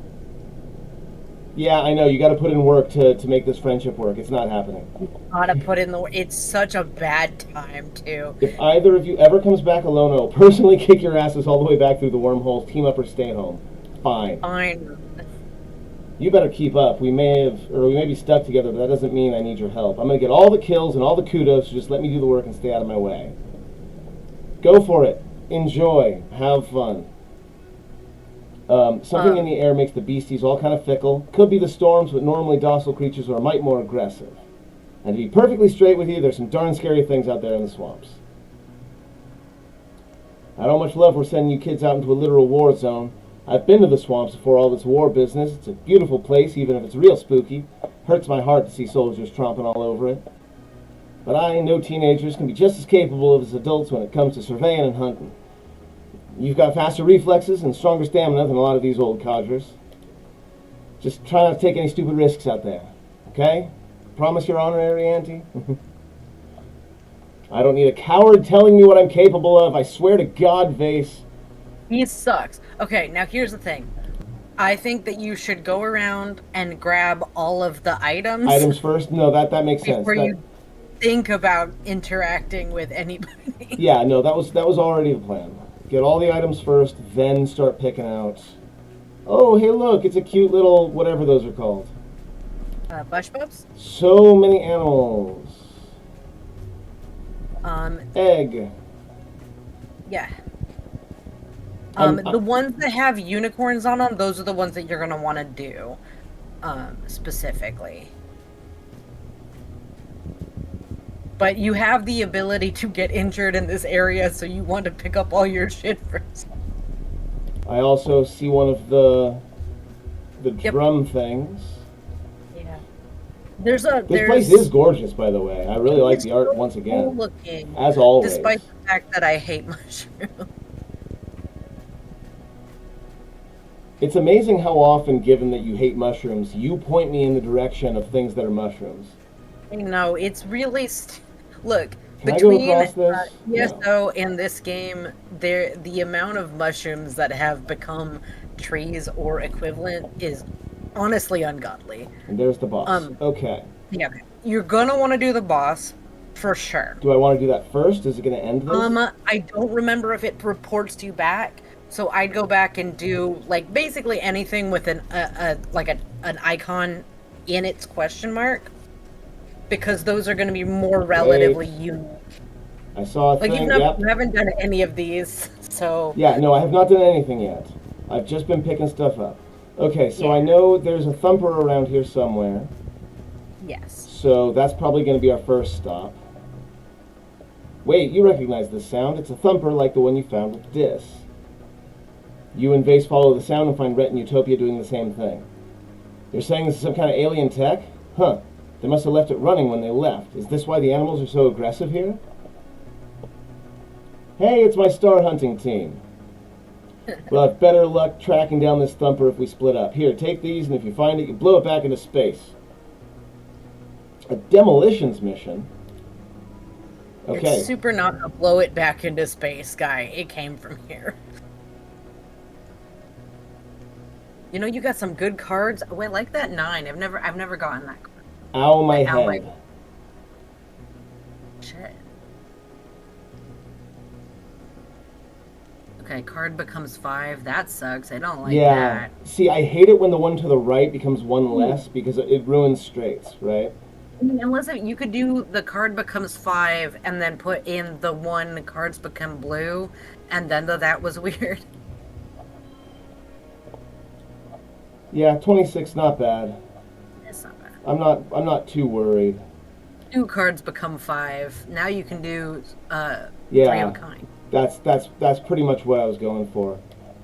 Yeah, I know. You got to put in work to make this friendship work. It's not happening. Gotta put in the. It's such a bad time too. If either of you ever comes back alone, I will personally kick your asses all the way back through the wormhole. Team up or stay home. Fine. Fine. You better keep up. We may be stuck together, but that doesn't mean I need your help. I'm gonna get all the kills and all the kudos, so just let me do the work and stay out of my way. Go for it. Enjoy. Have fun. Something in the air makes the beasties all kind of fickle. Could be the storms, but normally docile creatures are a mite more aggressive. And to be perfectly straight with you, there's some darn scary things out there in the swamps. I don't much love we're sending you kids out into a literal war zone. I've been to the swamps before all this war business. It's a beautiful place, even if it's real spooky. Hurts my heart to see soldiers tromping all over it. But I know teenagers can be just as capable as adults when it comes to surveying and hunting. You've got faster reflexes and stronger stamina than a lot of these old codgers. Just try not to take any stupid risks out there, okay? Promise you're honorary, Auntie? I don't need a coward telling me what I'm capable of. I swear to God, Vace. He sucks. Okay, now here's the thing. I think that you should go around and grab all of the items Items first? No, that makes sense. before you think about interacting with anybody. Yeah, no, that was already the plan. Get all the items first, then start picking out. Oh, hey, look, it's a cute little whatever those are called. Bush bubs? So many animals. Um, Egg. yeah. I'm, The ones that have unicorns on them, those are the ones that you're gonna want to do, specifically. But you have the ability to get injured in this area, so you want to pick up all your shit first. I also see one of the Yep. drum things. Yeah. This place is gorgeous, by the way. I really like the art so once again, cool looking, as always. despite the fact that I hate mushrooms. It's amazing how often, given that you hate mushrooms, you point me in the direction of things that are mushrooms. No, it's really look Can I go between across this? No. ESO and this game. The amount of mushrooms that have become trees or equivalent is honestly ungodly. And there's the boss. Okay. Yeah, you're gonna want to do the boss for sure. Do I want to do that first? Is it going to end this? I don't remember if it reports you back. So I'd go back and do like basically anything with an icon in its question mark, because those are going to be more relatively unique. I saw a Like thing. you haven't done any of these, so Yeah, no, I have not done anything yet. I've just been picking stuff up. Okay, so Yeah. I know there's a thumper around here somewhere. yes. So that's probably going to be our first stop. Wait, you recognize this sound? It's a thumper like the one you found with Dis. You and Vace follow the sound and find Rhett and Utopia doing the same thing. You're saying this is some kind of alien tech? Huh. They must have left it running when they left. Is this why the animals are so aggressive here? Hey, it's my star hunting team. We'll have better luck tracking down this thumper if we split up. Here, take these, and if you find it, you blow it back into space. A demolitions mission? Okay. It's super not to blow it back into space, guy. It came from here. You know, you got some good cards. Oh, I like that 9. I've never gotten that card. Ow, my Ow, head. my- Shit. Okay, card becomes 5. That sucks. I don't like Yeah. that. See, I hate it when the one to the right becomes one less because it ruins straights, right? I mean, unless you could do the card becomes 5 and then put in the one cards become blue, and then that was weird. Yeah, 26, not bad. It's not bad. I'm not too worried. 2 cards become 5. Now you can do 3 Yeah. of a kind. That's pretty much what I was going for.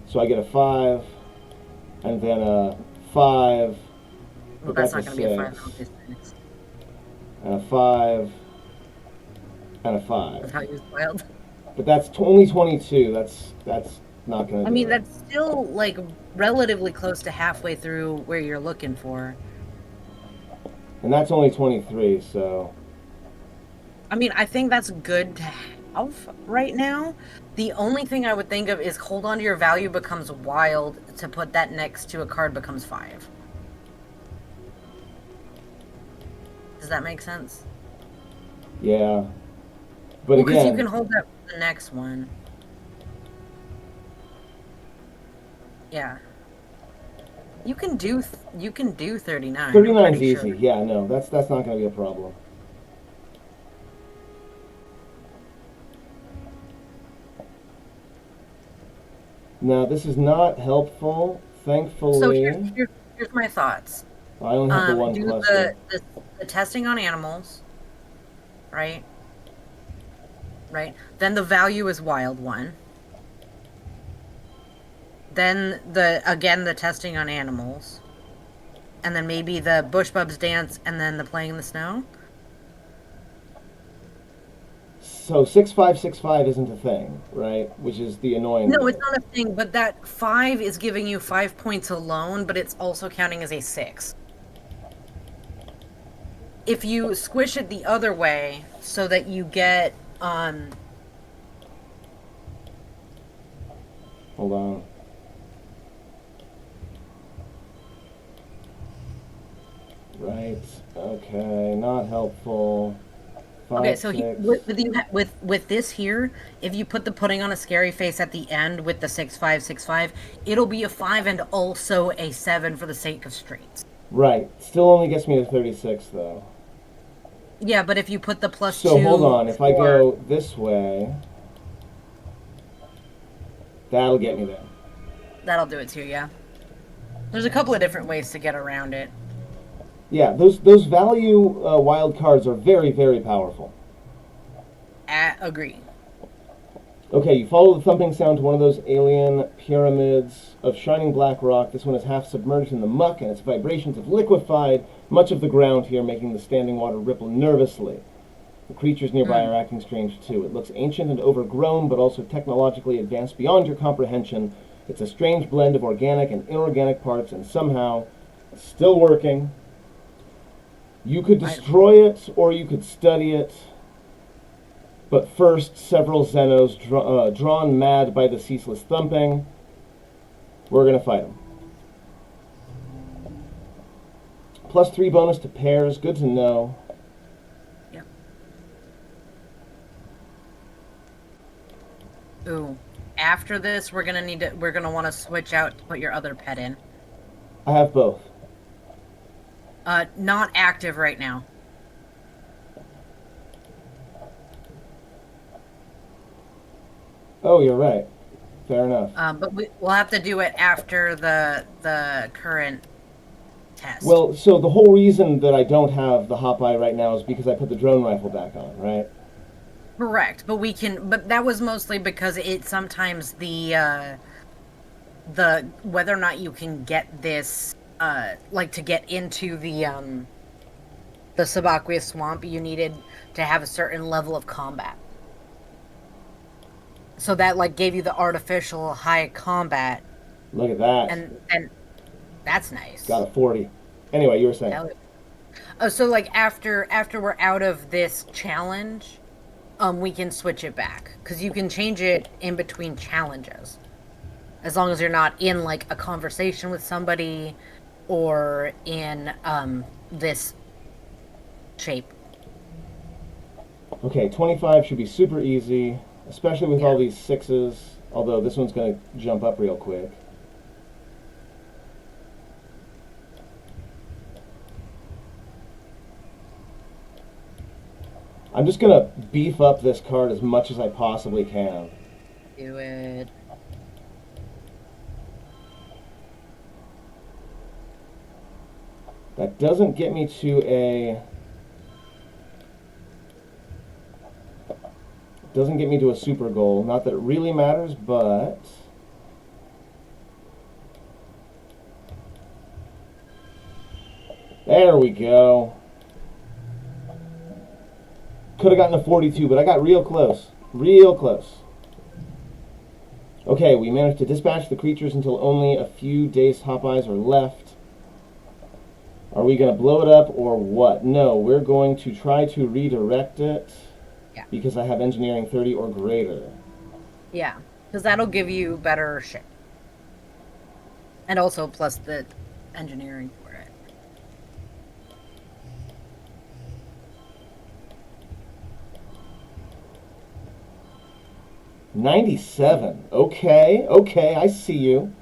So I get a 5, and then a 5. Well, but that's not going to be a 5. 6, That'll be a 6. and a 5, and a 5. That's how you wild. But that's only 22. That's not going to. I mean, that's still like relatively close to halfway through where you're looking for. And that's only 23. So. I mean, I think that's good to have right now. The only thing I would think of is hold on to your value becomes wild to put that next to a card becomes 5. Does that make sense? Yeah. But Well, because again, you can hold that for the next one. Yeah. You can do 39. 39's easy. Sure. Yeah, no, that's not going to be a problem. Now, this is not helpful, thankfully. So here's my thoughts. I only have the one do cluster. the testing on animals, right? Right. Then the value is wild 1. Then the testing on animals, and then maybe the bush bubs dance, and then the playing in the snow. So 6565 isn't a thing, right? Which is the annoying. No, it's not a thing. But that 5 is giving you 5 points alone, but it's also counting as a 6. If you squish it the other way, so that you get Hold on. Okay, not helpful. Okay, 5, so 6. with this here, if you put the putting on a scary face at the end with the 6 5 6 5, it'll be a 5 and also a 7 for the sake of straights. Right. Still only gets me to 36, though. Yeah, but if you put the plus So hold two on. If I for go this way, that'll get me there. that'll do it too. Yeah, there's a couple of different ways to get around it. Yeah, those value wild cards are very, very powerful. Agree. Okay, you follow the thumping sound to one of those alien pyramids of shining black rock. This one is half submerged in the muck, and its vibrations have liquefied much of the ground here, making the standing water ripple nervously. The creatures nearby are acting strange too. It looks ancient and overgrown, but also technologically advanced beyond your comprehension. It's a strange blend of organic and inorganic parts, and somehow it's still working. You could destroy it, or you could study it. But first, several Xenos drawn mad by the ceaseless thumping. We're going to fight them. +3 bonus to pairs. Good to know. Yep. Ooh. After this, we're gonna want to switch out to put your other pet in. I have both. Not active right now. Oh, you're right. Fair enough. But we'll have to do it after the current test. Well, so the whole reason that I don't have the Hop Eye right now is because I put the drone rifle back on, right? Correct, but but that was mostly because it sometimes the whether or not you can get this like to get into the Subaqueous Swamp, you needed to have a certain level of combat. So that like gave you the artificial high combat. Look at that. And that's nice. Got a 40. Anyway, you were saying. Oh, so like after we're out of this challenge, we can switch it back because you can change it in between challenges, as long as you're not in like a conversation with somebody or in this shape. Okay, 25 should be super easy, especially with all these 6s, although this one's going to jump up real quick. I'm just going to beef up this card as much as I possibly can. Do it. That doesn't get me to a... Doesn't get me to a super goal. Not that it really matters, but... There we go. Could have gotten a 42, but I got real close. Real close. Okay, we managed to dispatch the creatures until only a few dazed Hop-Eyes are left. Are we going to blow it up or what? No, we're going to try to redirect it. Yeah. Because I have engineering 30 or greater. Yeah, because that'll give you better shit. And also plus the engineering for it. $97. Okay, I see you.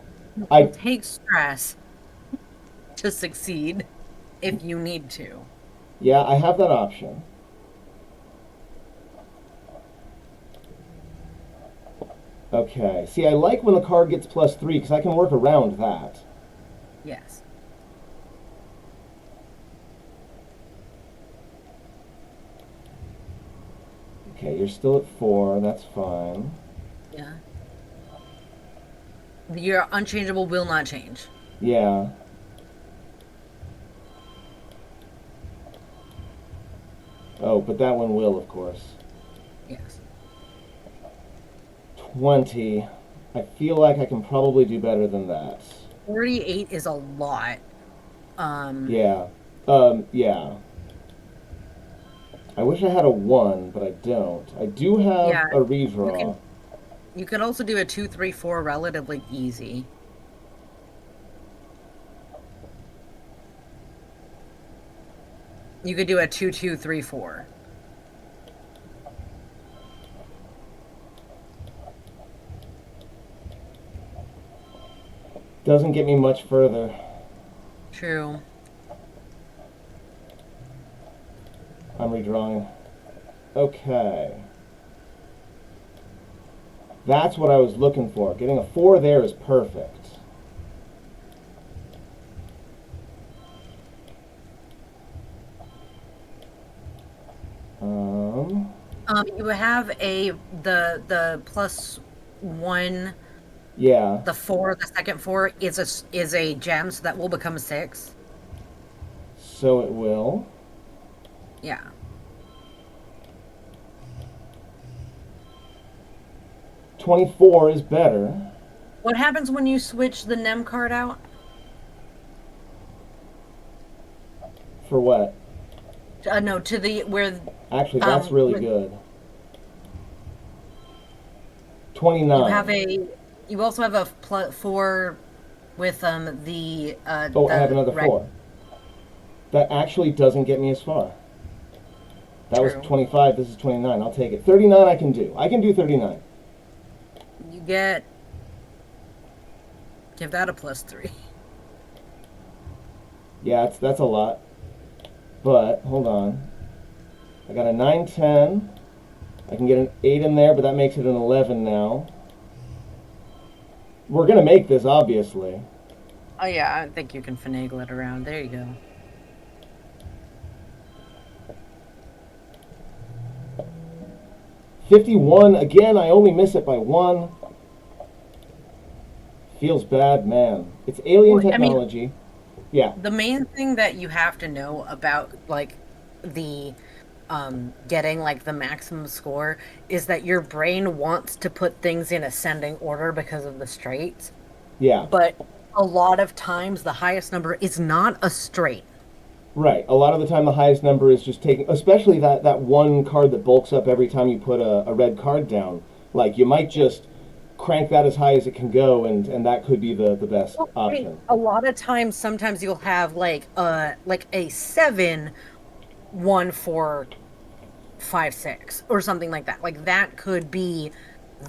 It takes stress to succeed if you need to. Yeah, I have that option. Okay. See, I like when the card gets +3 because I can work around that. Yes. Okay, you're still at 4. That's fine. Yeah. Your unchangeable will not change. Yeah. Oh, but that one will, of course. Yes. 20. I feel like I can probably do better than that. 48 is a lot. Yeah. Yeah. I wish I had a 1, but I don't. I do have a redraw. You could also do a 2, 3, 4 relatively easy. You could do a 2-2-3-4. Doesn't get me much further. True. I'm redrawing. Okay. That's what I was looking for. Getting a 4 there is perfect. You have the +1, Yeah, the 4, the second 4 is a gem, so that will become a 6. so it will. Yeah. 24 is better. What happens when you switch the NEM card out? For what? No, to the where Actually, that's really when good. you have 29. a you also have a +4 with Oh, I have the another red. 4. That actually doesn't get me as far. That was True. 25, this is 29. I'll take it. 39 I can do. I can do 39. You give that a +3. Yeah, that's a lot. But, hold on. I got a 9, 10. I can get an 8 in there, but that makes it an 11 now. We're going to make this, obviously. Oh yeah, I think you can finagle it around. There you go. '51, again, I only miss it by 1. Feels bad, man. It's alien Well, I mean, technology. Yeah, the main thing that you have to know about like the getting like the maximum score is that your brain wants to put things in ascending order because of the straights, yeah. but a lot of times the highest number is not a straight. Right. A lot of the time, the highest number is just taking, especially that one card that bulks up every time you put a red card down. Like, you might just crank that as high as it can go, and that could be the best Well, I mean, option. a lot of times, sometimes you'll have like a 7-1-4-5-6 or something like that. Like that could be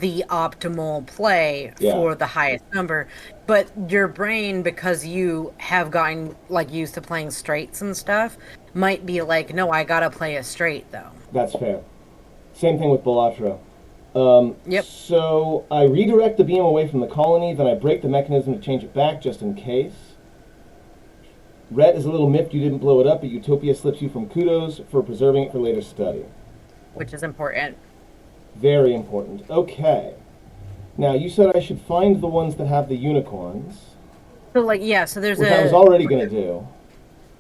the optimal play Yeah, for the highest number. But your brain, because you have gotten like used to playing straights and stuff, might be like, no, I gotta play a straight though. that's fair. Same thing with Balatro. Yep. So I redirect the beam away from the colony, then I break the mechanism to change it back just in case. Rhett is a little miffed you didn't blow it up, but Utopia slips you from kudos for preserving it for later study. Which is important. Very important. Okay. Now, you said I should find the ones that have the unicorns, So like yeah, so there's which I was a already going to do.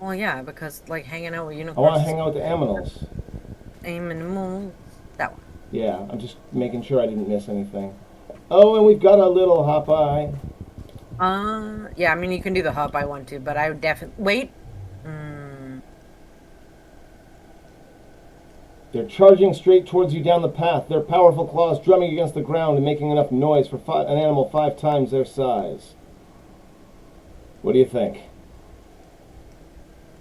well yeah, because like hanging out with I want unicorns to is hang out with the aminals. aim and move. That one. Yeah, I'm just making sure I didn't miss anything. Oh, and we've got a little Hopeye. Yeah, I mean you can do the hop I want to, but I would definitely wait. Mm, They're charging straight towards you down the path, their powerful claws drumming against the ground and making enough noise for an animal 5 times their size. What do you think?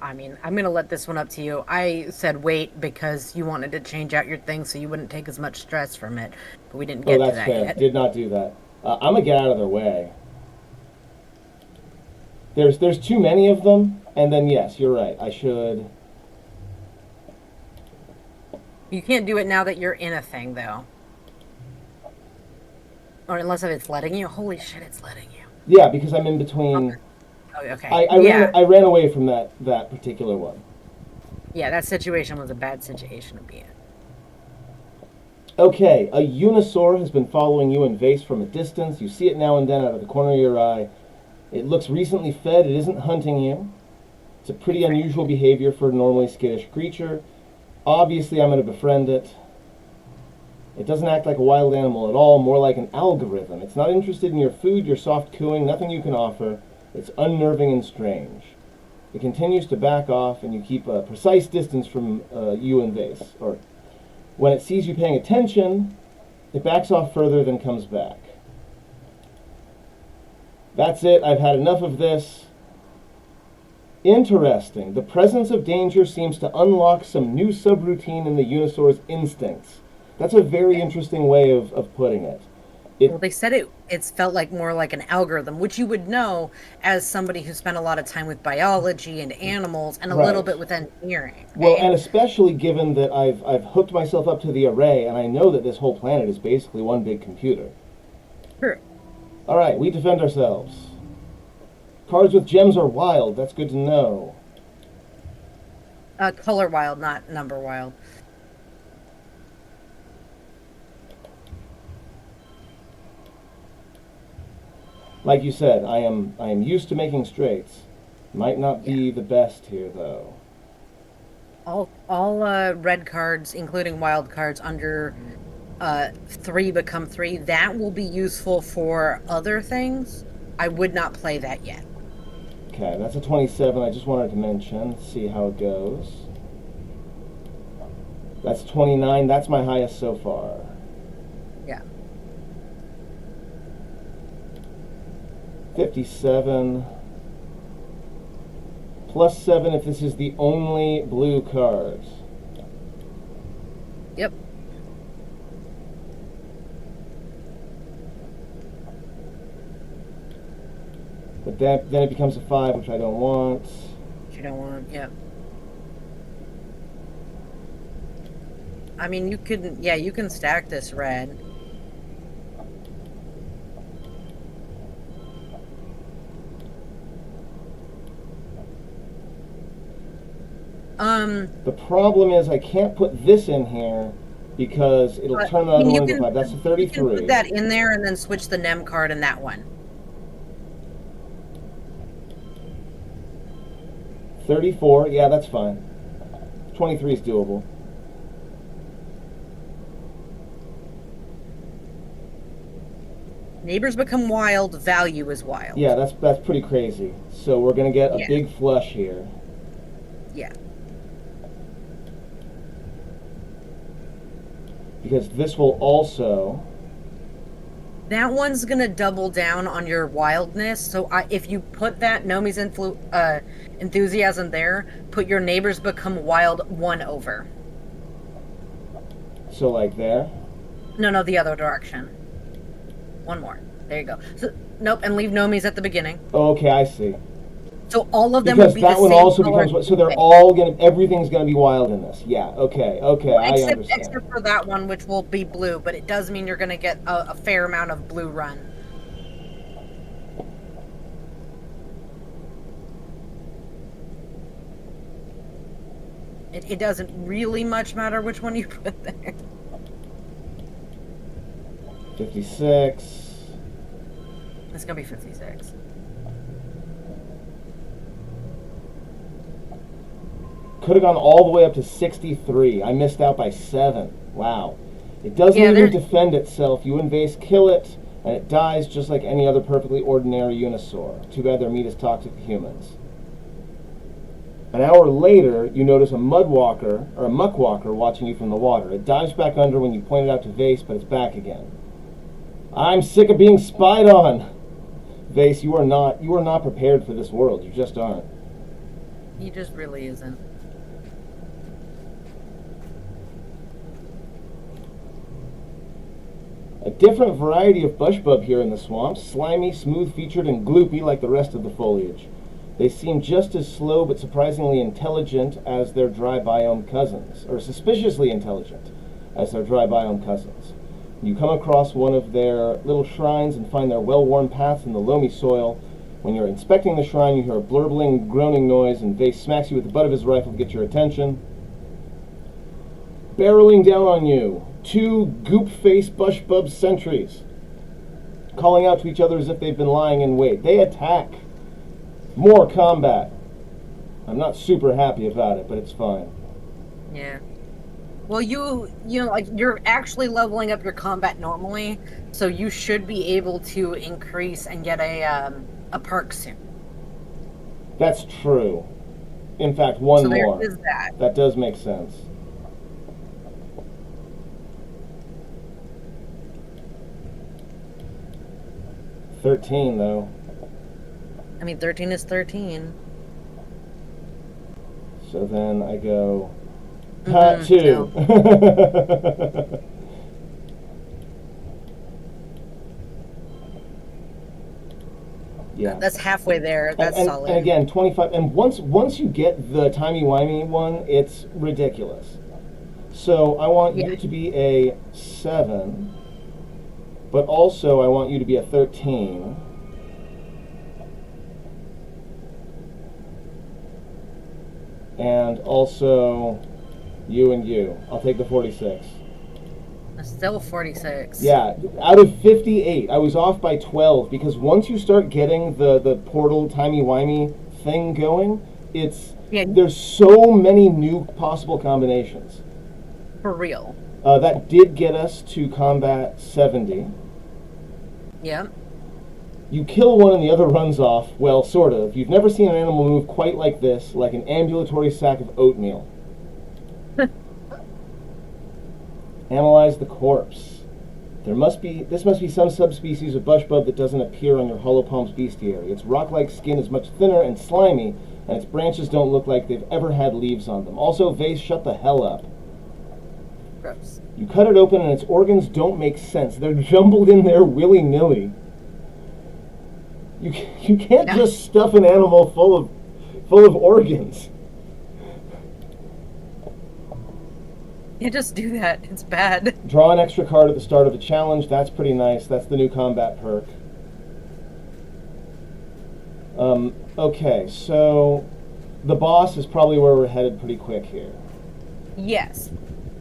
I mean, I'm gonna let this one up to you. I said wait because you wanted to change out your thing so you wouldn't take as much stress from it, but we didn't Oh, get to that's that fair. yet. Did not do that. I'm gonna get out of their way. There's too many of them, and then yes, you're right. I should. You can't do it now that you're in a thing though. Or unless if it's letting you. Holy shit, it's letting you. Yeah, because I'm in Okay. between. Oh, okay. I ran Yeah. I ran away from that particular one. Yeah, that situation was a bad situation to be in. Okay, a Unisaur has been following you and Vace from a distance. You see it now and then out of the corner of your eye. It looks recently fed. It isn't hunting you. It's a pretty unusual behavior for a normally skittish creature. Obviously, I'm going to befriend it. It doesn't act like a wild animal at all, more like an algorithm. It's not interested in your food, your soft cooing, nothing you can offer. It's unnerving and strange. It continues to back off, and you keep a precise distance from you and Vace. Or when it sees you paying attention, it backs off further, then comes back. That's it. I've had enough of this. Interesting. The presence of danger seems to unlock some new subroutine in the Unisaur's instincts. That's a very interesting way of putting it. Well, they said it's felt like more like an algorithm, which you would know as somebody who spent a lot of time with biology and animals and a little Right. bit with engineering, Well, okay? and especially given that I've hooked myself up to the array, and I know that this whole planet is basically one big computer. True. All right, we defend ourselves. Cards with gems are wild. That's good to know. Color wild, not number wild. Like you said, I am used to making straights. Might not Yeah. be the best here though. All red cards, including wild cards, under 3 become 3. That will be useful for other things. I would not play that yet. Okay, that's a 27. I just wanted to mention. See how it goes. That's 29. That's my highest so far. Yeah. 57. Plus 7 if this is the only blue card. Yep. But then it becomes a 5, which I don't want. You don't want. Yep. I mean, you can. Yeah, you can stack this red. The problem is I can't put this in here because it'll turn the other one into 5. That's a You can 33. put that in there and then switch the NEM card in that one. 34. Yeah, that's fine. 23 is doable. Neighbors become wild. Value is wild. Yeah, that's pretty crazy. So we're gonna get a Yeah. big flush here. Yeah. Because this will also... That one's gonna double down on your wildness. So if you put that Nomi's enthusiasm there, put your neighbors become wild 1 over. So like there. No, the other direction. One more. There you go. So, nope, and leave Nomi's at the beginning. Oh, okay, I see. So all of them Because would be that the one same also color. becomes... So they're all gonna... Everything's gonna be wild in this. Yeah, okay, I understand. Except for that one, which will be blue, but it does mean you're going to get a fair amount of blue run. It doesn't really much matter which one you put there. 56. It's going to be 56. Could have gone all the way up to 63. I missed out by 7. Wow. It doesn't Yeah, even defend itself. You and Vace kill it, and it dies just like any other perfectly ordinary Unisaur. Too bad their meat is toxic to humans. An hour later, you notice a mudwalker, or a muckwalker, watching you from the water. It dives back under when you point it out to Vace, but it's back again. I'm sick of being spied on! Vace, you are not prepared for this world. You just aren't. He just really isn't. A different variety of bushbub here in the swamp, slimy, smooth-featured, and gloopy like the rest of the foliage. They seem just as slow but surprisingly intelligent as their dry biome cousins, or suspiciously intelligent as their dry biome cousins. You come across one of their little shrines and find their well-worn paths in the loamy soil. When you're inspecting the shrine, you hear a blurbling, groaning noise, and Vace smacks you with the butt of his rifle to get your attention. Barreling down on you, 2 goop-faced bushbub sentries, calling out to each other as if they've been lying in wait. They attack. More combat. I'm not super happy about it, but it's fine. Yeah. Well, you know, like, you're actually leveling up your combat normally, so you should be able to increase and get a perk soon. That's true. In fact, one So there more. is that. That does make sense. $13, though. I mean, 13 is 13. So then I go, Pat 2. No. Yeah. That's halfway there. That's and solid. again, 25. And once you get the timey-wimey one, it's ridiculous. So I want Yeah. you to be a 7, but also I want you to be a 13. And also you and you. I'll take the 46. Still 46. Yeah, out of 58, I was off by 12 because once you start getting the portal timey-wimey thing going, there's so many new possible combinations. For real. That did get us to combat 70. Yeah. You kill one and the other runs off. Well, sort of. You've never seen an animal move quite like this, like an ambulatory sack of oatmeal. Analyze the corpse. This must be some subspecies of bushbub that doesn't appear on your hollow palm's bestiary. Its rock-like skin is much thinner and slimy, and its branches don't look like they've ever had leaves on them. Also, Vace, shut the hell up. Gross. You cut it open and its organs don't make sense. They're jumbled in there willy-nilly. You can't just stuff an animal full of organs. You just do that. It's bad. Draw an extra card at the start of a challenge. That's pretty nice. That's the new combat perk. Okay, so the boss is probably where we're headed pretty quick here. Yes.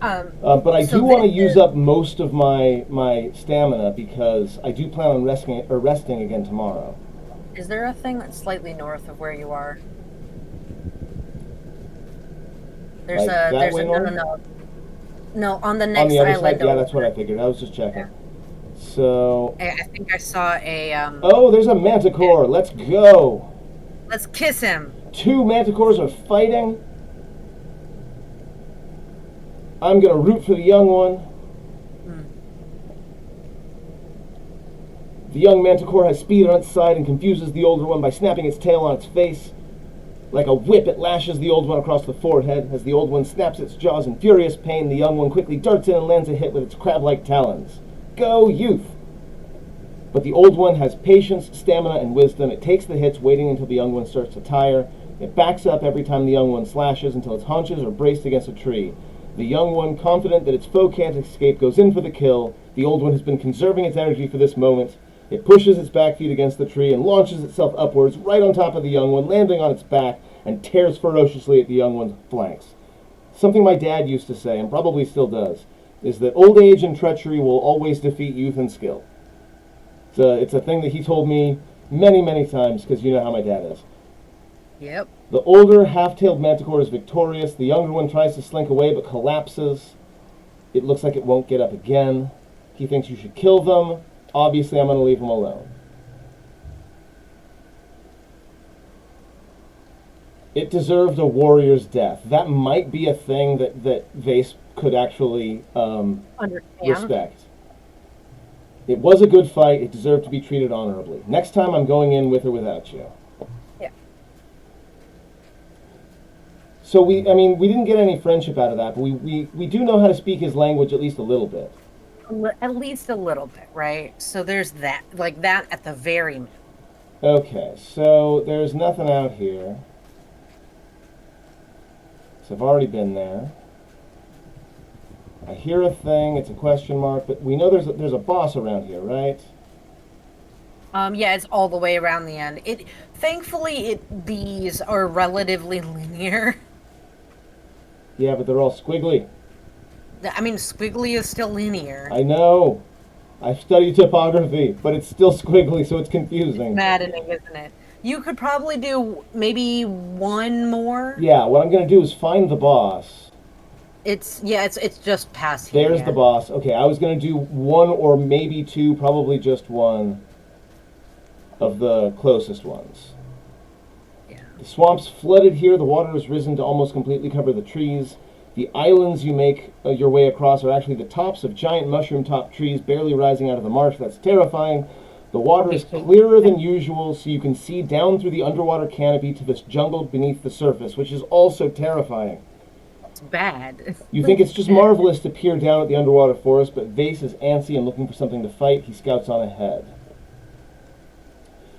But I do want to use up most of my stamina because I do plan on resting again tomorrow. Is there a thing that's slightly north of where you are? There's no, on the next on the other island. side? Yeah, that's what I figured. I was just checking. Yeah. So I think I saw a oh, there's a manticore. Let's go. Let's kiss him. 2 manticores are fighting. I'm gonna root for the young one. The young manticore has speed on its side and confuses the older one by snapping its tail on its face. Like a whip, it lashes the old one across the forehead. As the old one snaps its jaws in furious pain, the young one quickly darts in and lands a hit with its crab-like talons. Go, youth! But the old one has patience, stamina, and wisdom. It takes the hits, waiting until the young one starts to tire. It backs up every time the young one slashes until its haunches are braced against a tree. The young one, confident that its foe can't escape, goes in for the kill. The old one has been conserving its energy for this moment. It pushes its back feet against the tree and launches itself upwards, right on top of the young one, landing on its back, and tears ferociously at the young one's flanks. Something my dad used to say, and probably still does, is that old age and treachery will always defeat youth and skill. It's a thing that he told me many, many times, because you know how my dad is. Yep. The older, half-tailed manticore is victorious. The younger one tries to slink away, but collapses. It looks like it won't get up again. He thinks you should kill them. Obviously, I'm going to leave him alone. It deserved a warrior's death. That might be a thing that Vace could actually respect. It was a good fight. It deserved to be treated honorably. Next time, I'm going in with or without you. Yeah. So we didn't get any friendship out of that, but we do know how to speak his language at least a little bit. At least a little bit, right? So there's that, like that at the very minimum. Okay, so there's nothing out here. So I've already been there. I hear a thing, it's a question mark, but we know there's a boss around here, right? Yeah, it's all the way around the end. Thankfully these are relatively linear. Yeah, but they're all squiggly. I mean, squiggly is still linear. I know. I've studied topography, but it's still squiggly, so it's confusing. It's maddening, isn't it? You could probably do maybe one more. Yeah, what I'm going to do is find the boss. It's just past here. There's the boss. Okay, I was going to do one or maybe two, probably just one of the closest ones. Yeah. The swamp's flooded here. The water has risen to almost completely cover the trees. The islands you make your way across are actually the tops of giant mushroom-topped trees barely rising out of the marsh. That's terrifying. The water is clearer than usual, so you can see down through the underwater canopy to this jungle beneath the surface, which is also terrifying. It's bad. You think it's just marvelous to peer down at the underwater forest, but Vace is antsy and looking for something to fight. He scouts on ahead.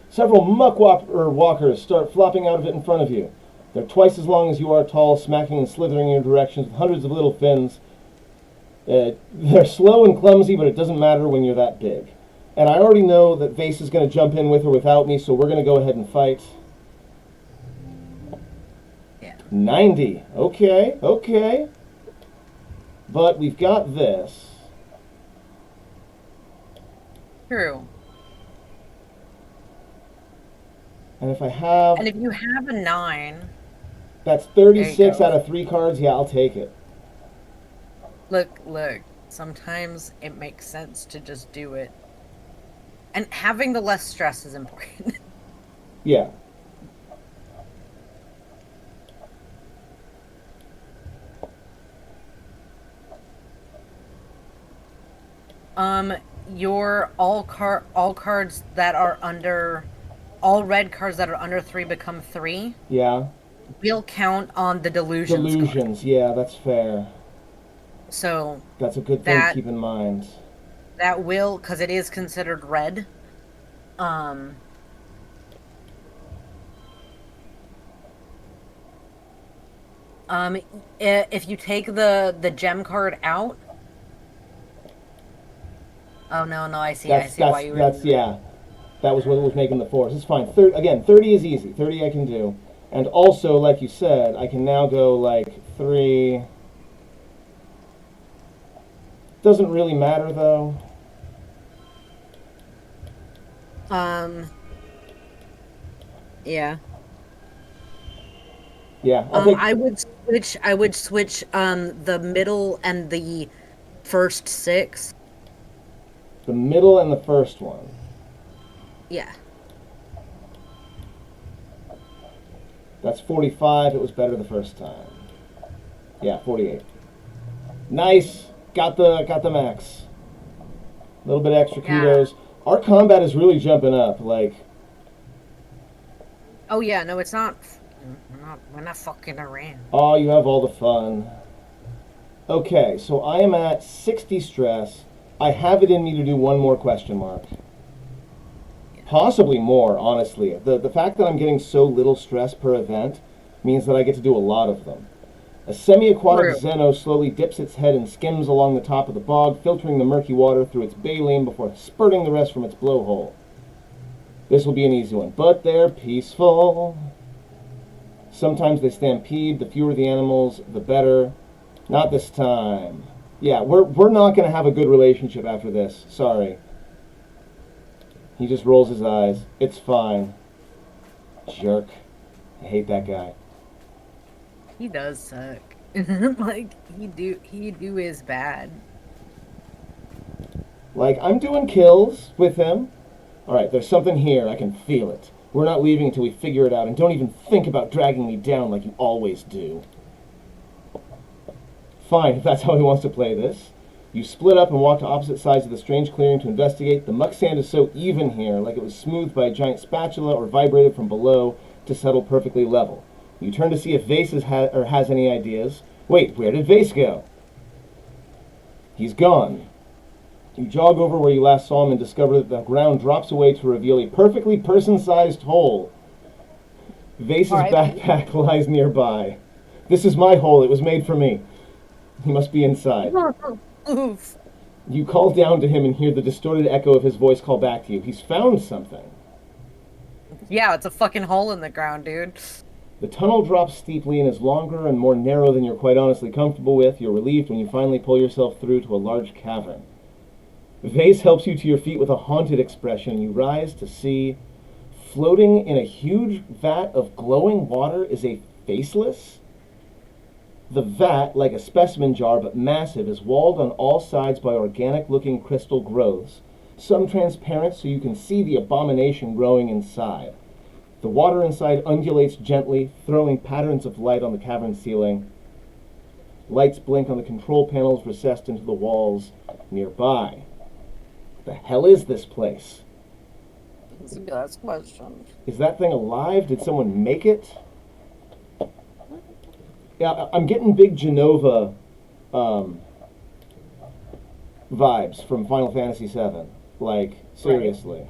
Several walkers start flopping out of it in front of you. They're twice as long as you are tall, smacking and slithering in your directions with hundreds of little fins. They're slow and clumsy, but it doesn't matter when you're that big. And I already know that Vace is going to jump in with or without me, so we're going to go ahead and fight. Yeah. 90. Okay, okay. But we've got this. True. And if I have... And if you have a 9... That's 36 out of 3 cards. Yeah, I'll take it. Look. Sometimes it makes sense to just do it. And having the less stress is important. Yeah. Your all cards that are under... All red cards that are under 3 become 3. Yeah. Will count on the delusions. Delusions, card. Yeah, that's fair. So that's a good thing to keep in mind. That will, because it is considered red. If you take the gem card out. Oh no, I see why you were. Yeah. That was what was making the force. It's fine. 30 is easy. 30 I can do. And also, like you said, I can now go like 3. Doesn't really matter though. Yeah. Yeah. I would switch the middle and the first 6. The middle and the first one. Yeah. That's 45. It was better the first time. Yeah, 48. Nice. Got the max. A little bit extra kudos. Our combat is really jumping up. Like. Oh yeah, no, it's not. We're not fucking around. Oh, you have all the fun. Okay, so I am at 60 stress. I have it in me to do one more question mark. Possibly more, honestly. The fact that I'm getting so little stress per event means that I get to do a lot of them. A semi-aquatic Zeno slowly dips its head and skims along the top of the bog, filtering the murky water through its baleen before spurting the rest from its blowhole. This will be an easy one, but they're peaceful. Sometimes they stampede. The fewer the animals, the better. Not this time. Yeah, we're not going to have a good relationship after this. Sorry. He just rolls his eyes. It's fine. Jerk. I hate that guy. He does suck. Like, he do is bad. Like, I'm doing kills with him. Alright, there's something here. I can feel it. We're not leaving until we figure it out, and don't even think about dragging me down like you always do. Fine, if that's how he wants to play this. You split up and walk to opposite sides of the strange clearing to investigate. The muck sand is so even here, like it was smoothed by a giant spatula or vibrated from below to settle perfectly level. You turn to see if Vace has any ideas. Wait, where did Vace go? He's gone. You jog over where you last saw him and discover that the ground drops away to reveal a perfectly person-sized hole. Vace's backpack lies nearby. This is my hole. It was made for me. He must be inside. Oof. You call down to him and hear the distorted echo of his voice call back to you. He's found something. Yeah, it's a fucking hole in the ground, dude. The tunnel drops steeply and is longer and more narrow than you're quite honestly comfortable with. You're relieved when you finally pull yourself through to a large cavern. Vace helps you to your feet with a haunted expression. You rise to see, floating in a huge vat of glowing water, is a faceless. The vat, like a specimen jar but massive, is walled on all sides by organic-looking crystal growths, some transparent so you can see the abomination growing inside. The water inside undulates gently, throwing patterns of light on the cavern ceiling. Lights blink on the control panels recessed into the walls nearby. The hell is this place? That's a good ass question. Is that thing alive? Did someone make it? Yeah, I'm getting big Genova um, vibes from Final Fantasy VII. Like, seriously.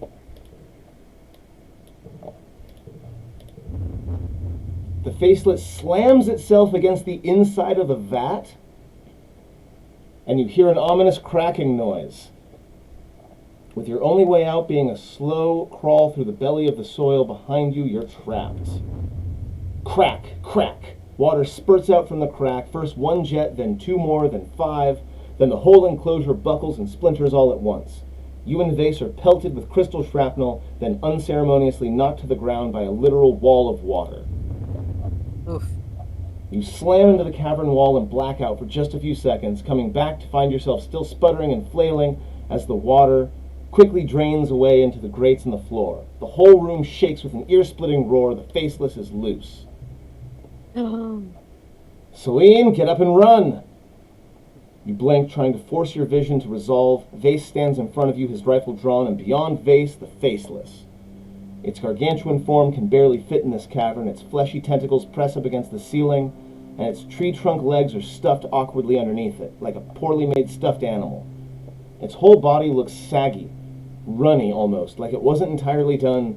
The faceless slams itself against the inside of the vat, and you hear an ominous cracking noise. With your only way out being a slow crawl through the belly of the soil behind you, you're trapped. Crack, crack. Water spurts out from the crack, first one jet, then two more, then five. Then the whole enclosure buckles and splinters all at once. You and Vace are pelted with crystal shrapnel, then unceremoniously knocked to the ground by a literal wall of water. Oof. You slam into the cavern wall and black out for just a few seconds, coming back to find yourself still sputtering and flailing as the water quickly drains away into the grates in the floor. The whole room shakes with an ear-splitting roar. The faceless is loose. Celine, get up and run! You blink, trying to force your vision to resolve. Vace stands in front of you, his rifle drawn, and beyond Vace, the faceless. Its gargantuan form can barely fit in this cavern. Its fleshy tentacles press up against the ceiling, and its tree trunk legs are stuffed awkwardly underneath it, like a poorly made stuffed animal. Its whole body looks saggy, runny almost, like it wasn't entirely done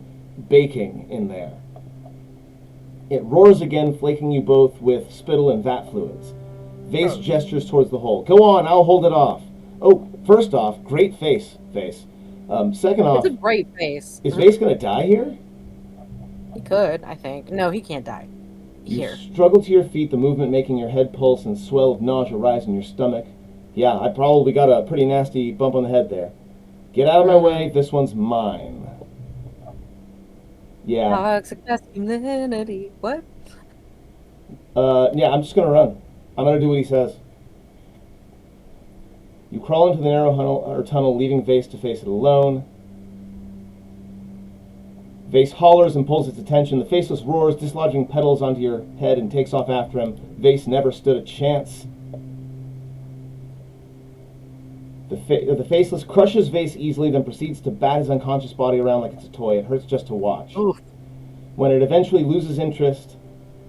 baking in there. It roars again, flaking you both with spittle and vat fluids. Vace gestures towards the hole. Go on, I'll hold it off. Oh, first off, great face, Vace. Second off, It's a great face. is Vace gonna die here? He could, I think. No, he can't die. You Here. struggle to your feet, the movement making your head pulse and swell of nausea rise in your stomach. Yeah, I probably got a pretty nasty bump on the head there. Get out of my way, this one's mine. Yeah. Toxic masculinity. What? Yeah, I'm just gonna run. I'm gonna do what he says. You crawl into the narrow tunnel, leaving Vace to face it alone. Vace hollers and pulls its attention. The faceless roars, dislodging petals onto your head, and takes off after him. Vace never stood a chance. The faceless crushes Vace easily, then proceeds to bat his unconscious body around like it's a toy. It hurts just to watch. Oof. When it eventually loses interest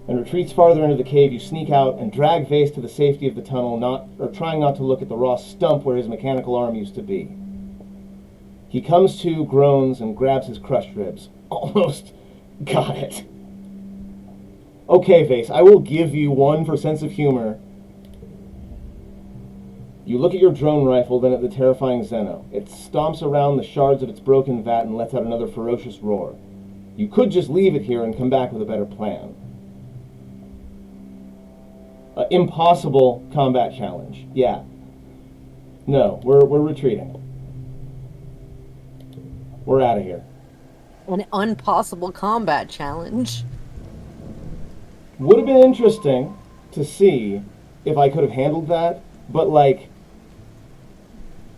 and retreats farther into the cave, you sneak out and drag Vace to the safety of the tunnel, trying not to look at the raw stump where his mechanical arm used to be. He comes to, groans, and grabs his crushed ribs. Almost got it. Okay, Vace, I will give you one for sense of humor. You look at your drone rifle, then at the terrifying Zeno. It stomps around the shards of its broken vat and lets out another ferocious roar. You could just leave it here and come back with a better plan. Impossible combat challenge. Yeah. No, we're retreating. We're out of here. An impossible combat challenge. Would have been interesting to see if I could have handled that, but like,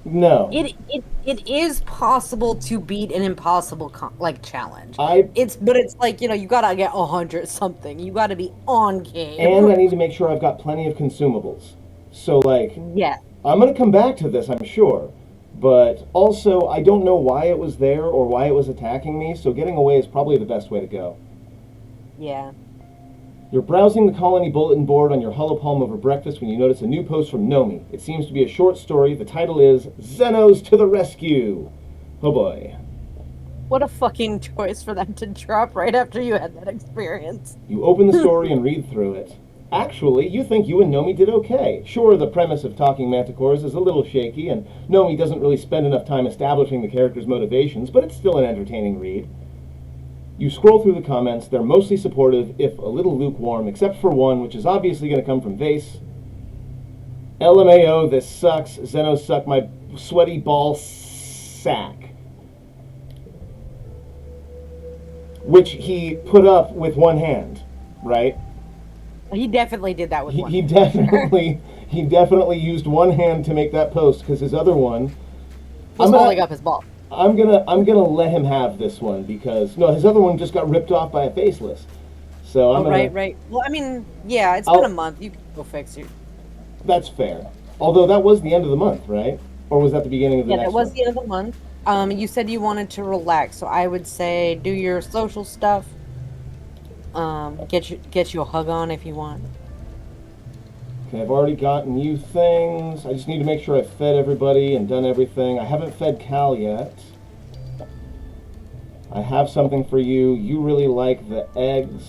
no. It is possible to beat an impossible challenge. But it's like, you gotta get 100 something. You gotta be on game. And I need to make sure I've got plenty of consumables. So like, yeah. I'm gonna come back to this, I'm sure. But also, I don't know why it was there or why it was attacking me, so getting away is probably the best way to go. Yeah. You're browsing the colony bulletin board on your holopalm over breakfast when you notice a new post from Nomi. It seems to be a short story. The title is Zenos to the Rescue. Oh boy. What a fucking choice for them to drop right after you had that experience. You open the story and read through it. Actually, you think you and Nomi did okay. Sure, the premise of Talking Manticores is a little shaky, and Nomi doesn't really spend enough time establishing the character's motivations, but it's still an entertaining read. You scroll through the comments. They're mostly supportive, if a little lukewarm, except for one, which is obviously going to come from Vace. LMAO, this sucks. Zenos suck my sweaty ball sack. Which he put up with one hand, right? He definitely did that with one. He definitely used one hand to make that post, because his other one was holding up his ball. I'm gonna let him have this one because his other one just got ripped off by a faceless. So I'm right. Well, I mean, yeah, it's been a month. You can go fix it. That's fair. Although that was the end of the month, right? Or was that the beginning of the next one? Yeah, that was the end of the month. You said you wanted to relax, so I would say do your social stuff. Get you a hug on if you want. Okay, I've already gotten you things. I just need to make sure I've fed everybody and done everything. I haven't fed Cal yet. I have something for you. You really like the eggs.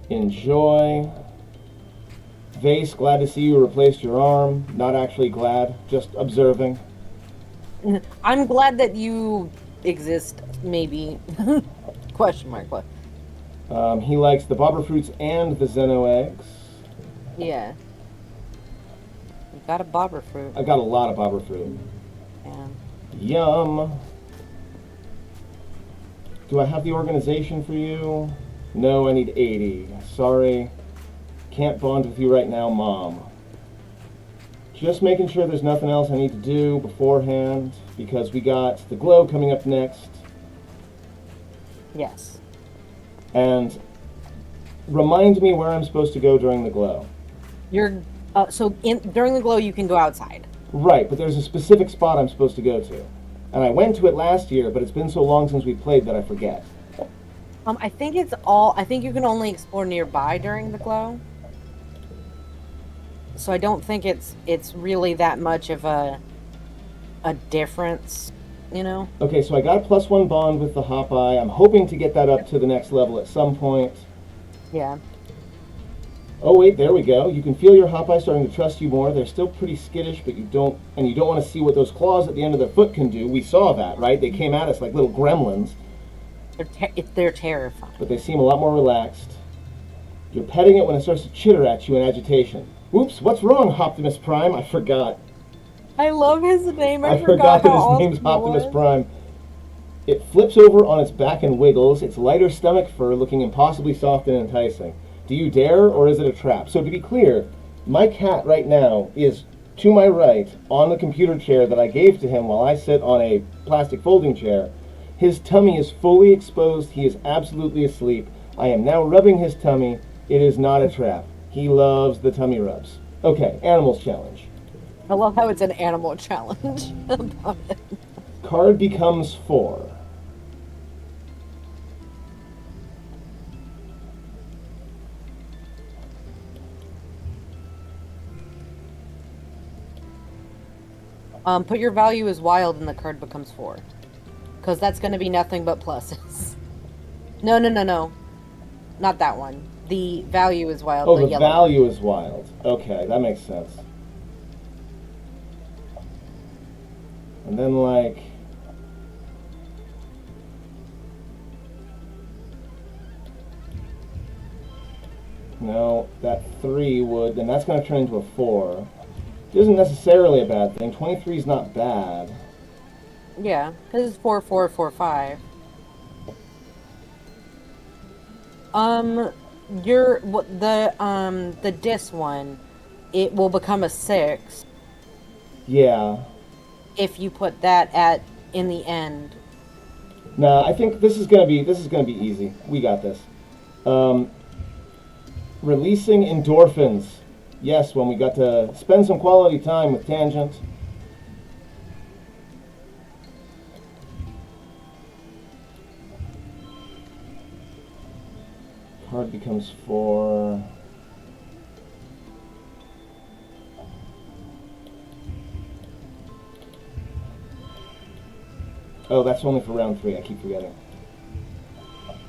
Enjoy. Vace, glad to see you replaced your arm. Not actually glad, just observing. I'm glad that you exist, maybe. Question mark. What? He likes the bobber fruits and the Zeno eggs. Yeah. You got a bobber fruit. I've got a lot of bobber fruit. Yeah. Yum. Do I have the organization for you? No, I need 80. Sorry. Can't bond with you right now, Mom. Just making sure there's nothing else I need to do beforehand, because we got the glow coming up next. Yes. And remind me where I'm supposed to go during the glow. You're during the glow you can go outside. Right, but there's a specific spot I'm supposed to go to. And I went to it last year, but it's been so long since we played that I forget. I think you can only explore nearby during the glow. So I don't think it's really that much of a difference, you know? Okay, so I got a +1 bond with the Hop Eye. I'm hoping to get that up to the next level at some point. Yeah. Oh wait, there we go. You can feel your Hop Eye starting to trust you more. They're still pretty skittish, but you don't want to see what those claws at the end of their foot can do. We saw that, right? They came at us like little gremlins. They're terrifying. But they seem a lot more relaxed. You're petting it when it starts to chitter at you in agitation. Whoops, what's wrong, Optimus Prime? I forgot. I love his name. I forgot that his how name's awesome Optimus it was. Prime. It flips over on its back and wiggles, its lighter stomach fur looking impossibly soft and enticing. Do you dare, or is it a trap? So to be clear, my cat right now is to my right on the computer chair that I gave to him while I sit on a plastic folding chair. His tummy is fully exposed. He is absolutely asleep. I am now rubbing his tummy. It is not a trap. He loves the tummy rubs. Okay, animals challenge. I love how it's an animal challenge. About it. Card becomes 4. Put your value as wild and the card becomes 4. Because that's going to be nothing but pluses. No. Not that one. The value is wild. Oh, the yellow value is wild. Okay, that makes sense. And then, like... No, that 3 would... Then that's going to turn into a 4. It isn't necessarily a bad thing. 23 is not bad. Yeah, because it's 4, 4, 4, 5. The dis one, it will become a 6 Yeah. if you put that in the end. Nah, I think this is gonna be easy. We got this. Releasing endorphins. Yes, when we got to spend some quality time with Tangent. Card becomes 4. Oh, that's only for round 3. I keep forgetting.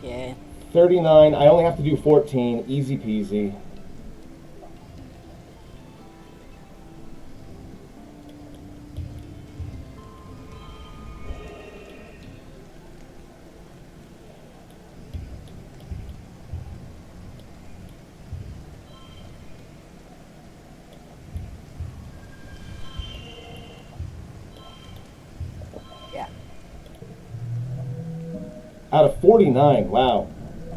Yeah. 39. I only have to do 14. Easy peasy. Yeah. Out of 49. Wow.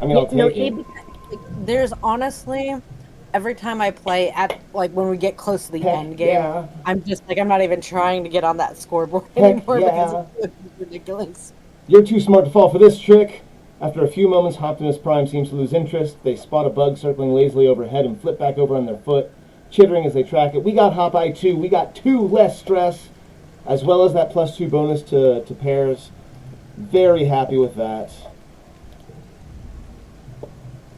I mean, I'll take it. There's honestly, every time I play when we get close to the Heck end game, yeah. I'm just like, I'm not even trying to get on that scoreboard Heck anymore yeah. because it's ridiculous. You're too smart to fall for this trick. After a few moments, Optimus Prime seems to lose interest. They spot a bug circling lazily overhead and flip back over on their foot, chittering as they track it. We got Hop Eye 2. We got 2 less stress. as well as that +2 bonus to pairs. Very happy with that.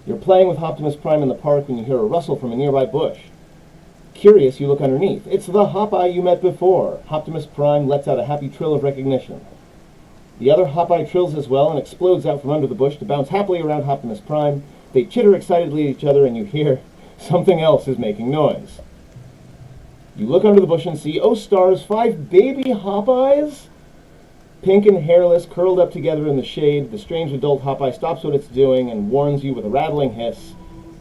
You're playing with Optimus Prime in the park when you hear a rustle from a nearby bush. Curious, you look underneath. It's the Hopeye you met before. Optimus Prime lets out a happy trill of recognition. The other Hopeye trills as well and explodes out from under the bush to bounce happily around Optimus Prime. They chitter excitedly at each other and you hear something else is making noise. You look under the bush and see, oh stars, 5 baby Hopeyes? Pink and hairless, curled up together in the shade, the strange adult Hopeye stops what it's doing and warns you with a rattling hiss.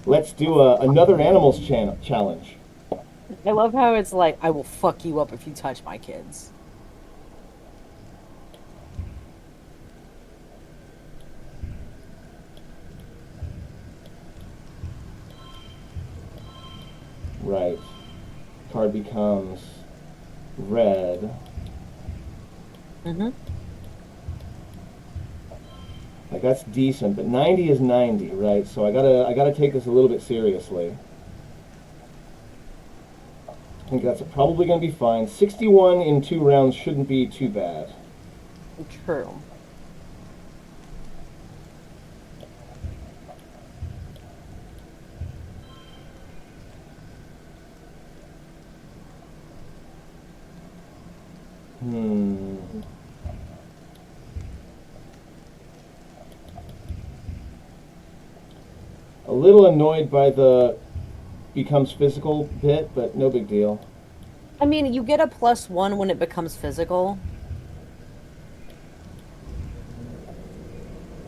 Let's do another animals challenge. I love how it's like, I will fuck you up if you touch my kids. Right. Card becomes red. Mm-hmm. Like that's decent, but 90 is 90, right? So I gotta take this a little bit seriously. I think that's probably gonna be fine. 61 in 2 rounds shouldn't be too bad. True. A little annoyed by the becomes physical bit, but no big deal. I mean, you get a +1 when it becomes physical.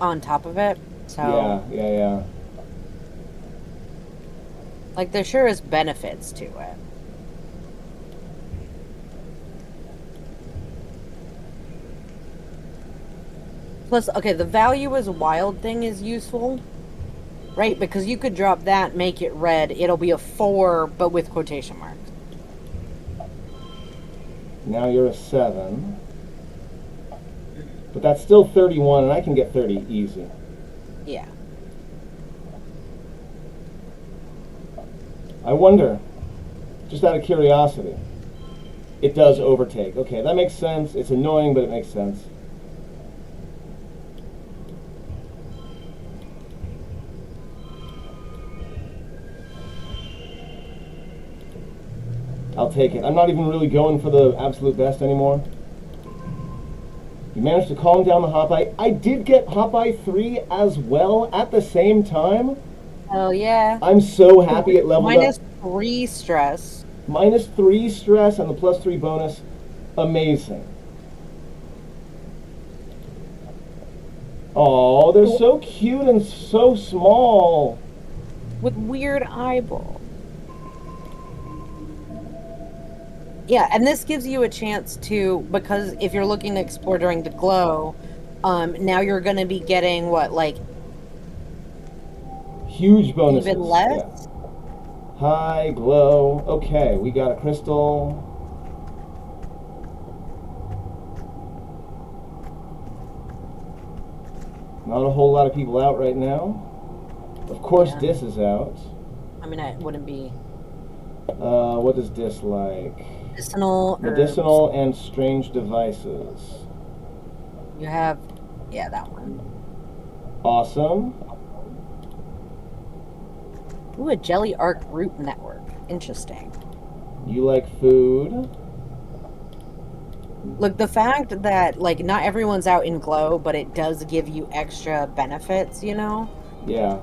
On top of it, so... Yeah. Like, there sure is benefits to it. Plus, okay, the value as a wild thing is useful. Right, because you could drop that, make it red. It'll be a 4, but with quotation marks. Now you're a 7. But that's still 31, and I can get 30 easy. Yeah. I wonder, just out of curiosity, it does overtake. Okay, that makes sense. It's annoying, but it makes sense. I'll take it. I'm not even really going for the absolute best anymore. You managed to calm down the Hopeye. I did get Hopeye 3 as well at the same time. Oh, yeah. I'm so happy it leveled up. -3 stress. -3 stress and the +3 bonus. Amazing. Oh, they're so cute and so small. With weird eyeballs. Yeah, and this gives you a chance to, because if you're looking to explore during the glow, now you're going to be getting, what, like... Huge bonuses. Even less? Yeah. High glow. Okay, we got a crystal. Not a whole lot of people out right now. Of course, Yeah. Dis is out. I mean, it wouldn't be... What does Dis like? Medicinal and strange devices. You have... Yeah, that one. Awesome. Ooh, a Jelly Arc Root Network. Interesting. You like food. Look, the fact that, like, not everyone's out in glow, but it does give you extra benefits, you know? Yeah.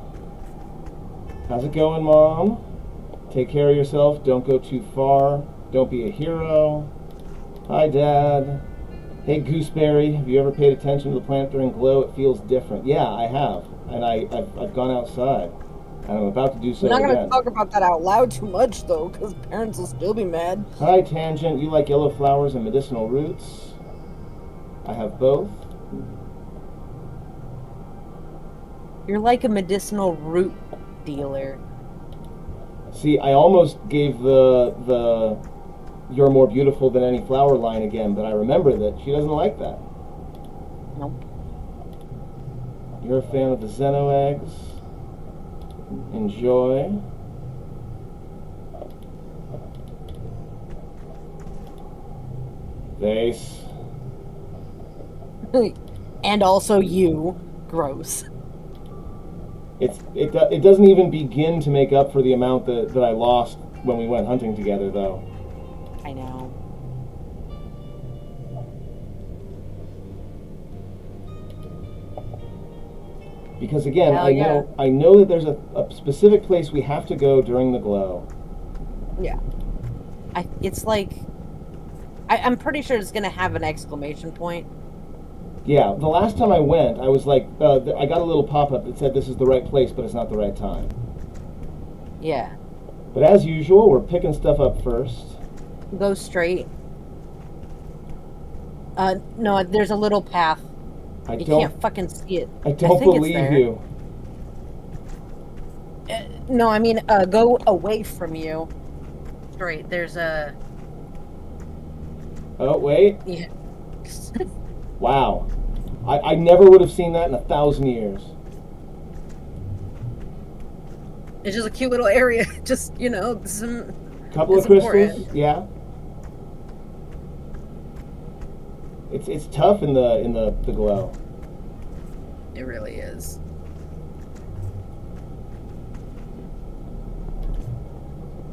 How's it going, Mom? Take care of yourself. Don't go too far. Don't be a hero. Hi, Dad. Hey, Gooseberry. Have you ever paid attention to the plant during glow? It feels different. Yeah, I have. And I've gone outside. And I'm about to do so We're not again. going to talk about that out loud too much, though, because parents will still be mad. Hi, Tangent. You like yellow flowers and medicinal roots? I have both. You're like a medicinal root dealer. See, I almost gave the "You're more beautiful than any flower" line again, but I remember that she doesn't like that. Nope. You're a fan of the Xeno eggs. Enjoy. Vace. And also you. Gross. It doesn't even begin to make up for the amount that I lost when we went hunting together, though. I know. Because again, Hell yeah. I know that there's a specific place we have to go during the glow. Yeah. It's like I'm pretty sure it's gonna have an exclamation point. Yeah, the last time I went, I was like, I got a little pop-up that said this is the right place, but it's not the right time. Yeah. But as usual, we're picking stuff up first. Go straight. No, there's a little path. You can't fucking see it. I don't think believe it's there. you. No, I mean, go away from you. Straight. There's a. Oh, wait. Yeah. Wow. I never would have seen that in 1,000 years. It's just a cute little area. Just, some. Couple of It's crystals, important. yeah. It's tough in the glow. It really is.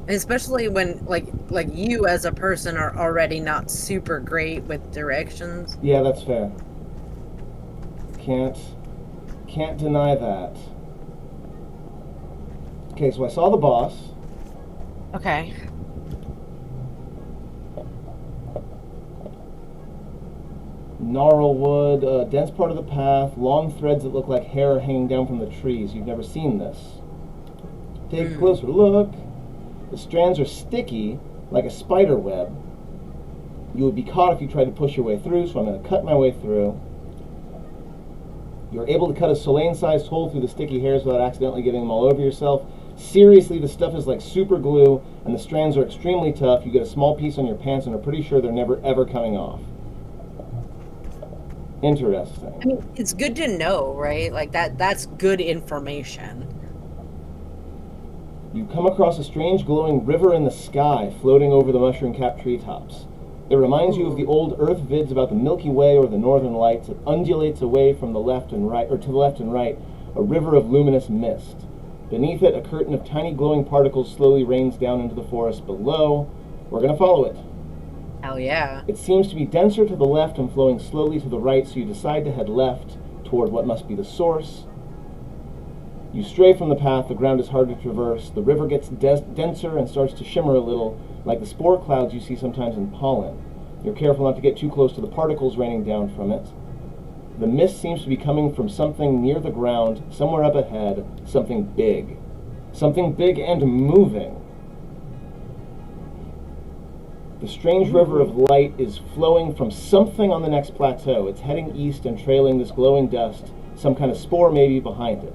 Especially when like you as a person are already not super great with directions. Yeah, that's fair. Can't deny that. Okay, so I saw the boss. Okay. Gnarlwood, dense part of the path, long threads that look like hair hanging down from the trees. You've never seen this. Take a closer look. The strands are sticky, like a spider web. You would be caught if you tried to push your way through, so I'm going to cut my way through. You're able to cut a Solane-sized hole through the sticky hairs without accidentally getting them all over yourself. Seriously, the stuff is like super glue, and the strands are extremely tough. You get a small piece on your pants and are pretty sure they're never ever coming off. Interesting. I mean, it's good to know, right? Like that's good information. You come across a strange glowing river in the sky floating over the mushroom-capped treetops. It reminds you of the old Earth vids about the Milky Way or the Northern Lights. It undulates away from the left and right, or to the left and right, a river of luminous mist. Beneath it, a curtain of tiny glowing particles slowly rains down into the forest below. We're going to follow it. Hell yeah. It seems to be denser to the left and flowing slowly to the right, so you decide to head left toward what must be the source. You stray from the path, the ground is hard to traverse, the river gets denser and starts to shimmer a little, like the spore clouds you see sometimes in pollen. You're careful not to get too close to the particles raining down from it. The mist seems to be coming from something near the ground, somewhere up ahead, something big. Something big and moving. The strange river of light is flowing from something on the next plateau. It's heading east and trailing this glowing dust, some kind of spore maybe behind it.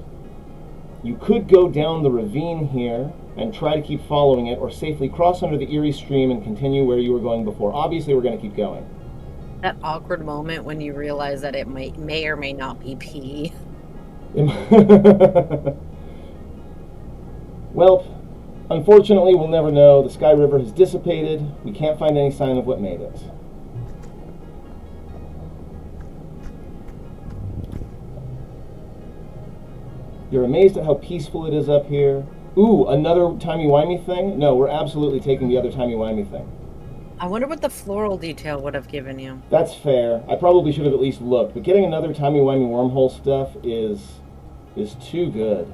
You could go down the ravine here and try to keep following it, or safely cross under the Erie stream and continue where you were going before. Obviously, we're going to keep going. That awkward moment when you realize that it may or may not be pee. Well, unfortunately, we'll never know. The Sky River has dissipated. We can't find any sign of what made it. You're amazed at how peaceful it is up here. Ooh, another timey-wimey thing? No, we're absolutely taking the other timey-wimey thing. I wonder what the floral detail would have given you. That's fair. I probably should have at least looked, but getting another timey-wimey wormhole stuff is too good.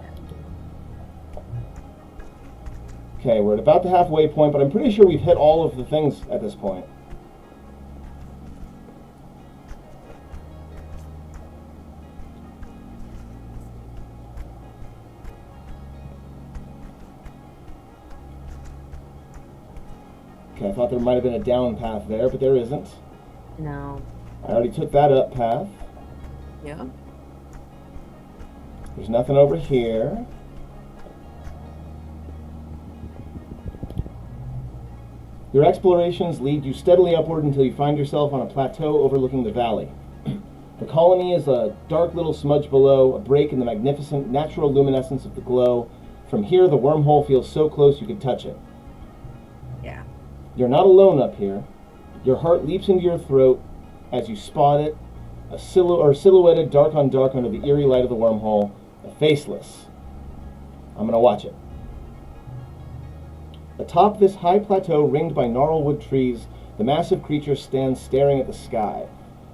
Okay, we're at about the halfway point, but I'm pretty sure we've hit all of the things at this point. Okay, I thought there might have been a down path there, but there isn't. No. I already took that up path. Yeah. There's nothing over here. Your explorations lead you steadily upward until you find yourself on a plateau overlooking the valley. The colony is a dark little smudge below, a break in the magnificent natural luminescence of the glow. From here, the wormhole feels so close you could touch it. Yeah. You're not alone up here. Your heart leaps into your throat as you spot it, silhouetted dark on dark under the eerie light of the wormhole, a faceless. I'm going to watch it. Atop this high plateau ringed by gnarled trees, the massive creature stands staring at the sky.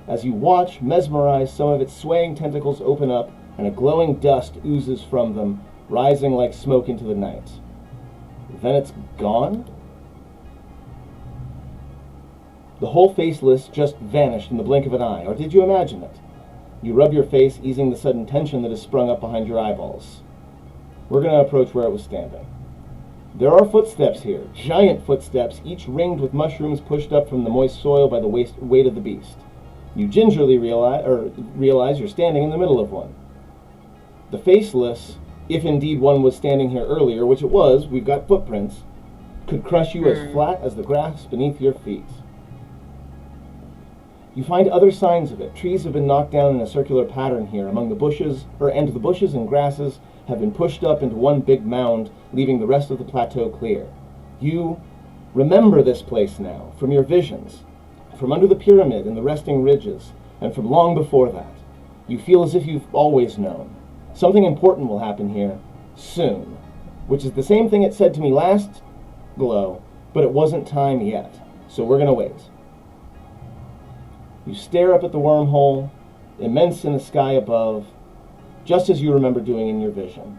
As you watch, mesmerized, some of its swaying tentacles open up, and a glowing dust oozes from them, rising like smoke into the night. Then it's gone? The whole faceless just vanished in the blink of an eye, or did you imagine it? You rub your face, easing the sudden tension that has sprung up behind your eyeballs. We're going to approach where it was standing. There are footsteps here, giant footsteps, each ringed with mushrooms pushed up from the moist soil by the weight of the beast. You gingerly realize you're standing in the middle of one. The faceless, if indeed one was standing here earlier, which it was, we've got footprints, could crush you as flat as the grass beneath your feet. You find other signs of it. Trees have been knocked down in a circular pattern here among the bushes, and the bushes and grasses have been pushed up into one big mound, leaving the rest of the plateau clear. You remember this place now, from your visions, from under the pyramid and the resting ridges, and from long before that. You feel as if you've always known. Something important will happen here, soon, which is the same thing it said to me last glow, but it wasn't time yet, so we're going to wait. You stare up at the wormhole, immense in the sky above, just as you remember doing in your vision.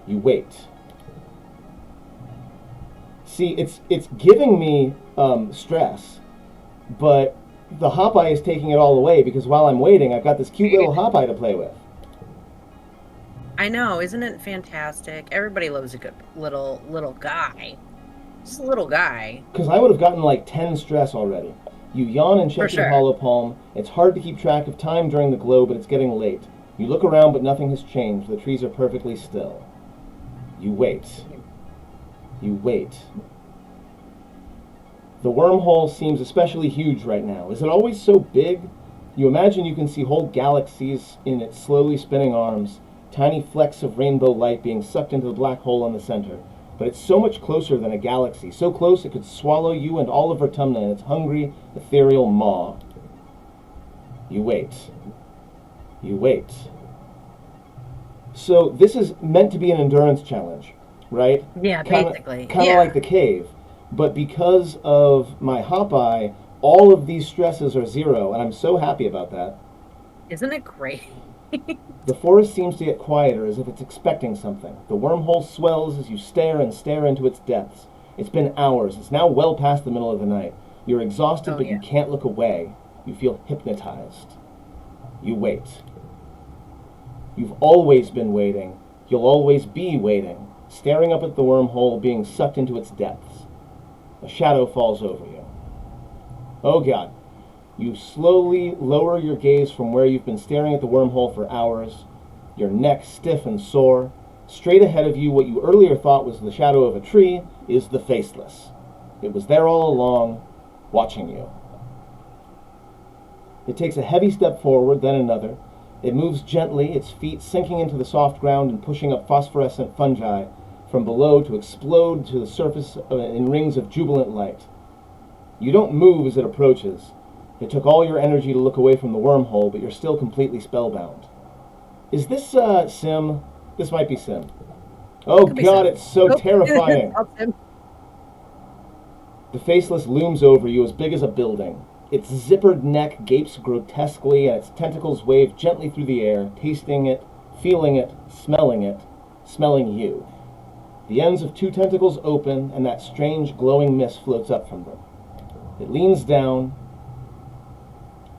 You wait. See, it's giving me stress, but the hop eye is taking it all away because while I'm waiting, I've got this cute little hop eye to play with. I know, isn't it fantastic? Everybody loves a good little guy. Just a little guy. Because I would have gotten like 10 stress already. You yawn and check your hollow palm. It's hard to keep track of time during the glow, but it's getting late. You look around, but nothing has changed. The trees are perfectly still. You wait. You wait. The wormhole seems especially huge right now. Is it always so big? You imagine you can see whole galaxies in its slowly spinning arms, tiny flecks of rainbow light being sucked into the black hole in the center. But it's so much closer than a galaxy, so close it could swallow you and all of Vertumna in its hungry, ethereal maw. You wait. You wait. So this is meant to be an endurance challenge, right? Yeah, basically. Kind of like the cave. But because of my hop eye, all of these stresses are zero, and I'm so happy about that. Isn't it great? The forest seems to get quieter, as if it's expecting something. The wormhole swells as you stare and stare into its depths. It's been hours. It's now well past the middle of the night. You're exhausted, but you can't look away. You feel hypnotized. You wait. You've always been waiting. You'll always be waiting, staring up at the wormhole, being sucked into its depths. A shadow falls over you. Oh God. You slowly lower your gaze from where you've been staring at the wormhole for hours, your neck stiff and sore. Straight ahead of you, what you earlier thought was the shadow of a tree is the faceless. It was there all along, watching you. It takes a heavy step forward, then another. It moves gently, its feet sinking into the soft ground and pushing up phosphorescent fungi from below to explode to the surface in rings of jubilant light. You don't move as it approaches. It took all your energy to look away from the wormhole, but you're still completely spellbound. Is this, Sim? This might be Sim. Oh God, it's so terrifying. The faceless looms over you as big as a building. Its zippered neck gapes grotesquely, and its tentacles wave gently through the air, tasting it, feeling it, smelling you. The ends of two tentacles open, and that strange glowing mist floats up from them. It leans down.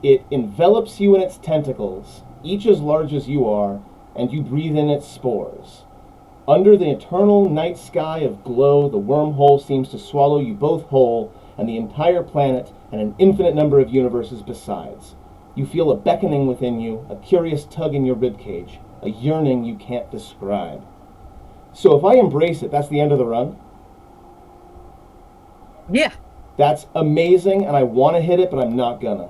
It envelops you in its tentacles, each as large as you are, and you breathe in its spores. Under the eternal night sky of glow, the wormhole seems to swallow you both whole, and the entire planet, and an infinite number of universes besides. You feel a beckoning within you, a curious tug in your ribcage, a yearning you can't describe. So if I embrace it, that's the end of the run? Yeah. That's amazing, and I want to hit it, but I'm not gonna.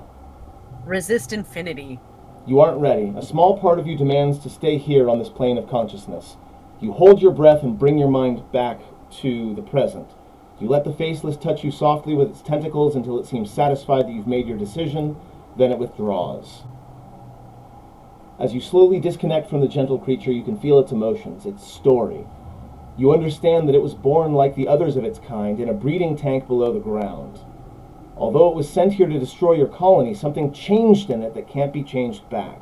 Resist infinity. You aren't ready. A small part of you demands to stay here on this plane of consciousness. You hold your breath and bring your mind back to the present. You let the Faceless touch you softly with its tentacles until it seems satisfied that you've made your decision, then it withdraws. As you slowly disconnect from the gentle creature, you can feel its emotions, its story. You understand that it was born like the others of its kind in a breeding tank below the ground. Although it was sent here to destroy your colony, something changed in it that can't be changed back.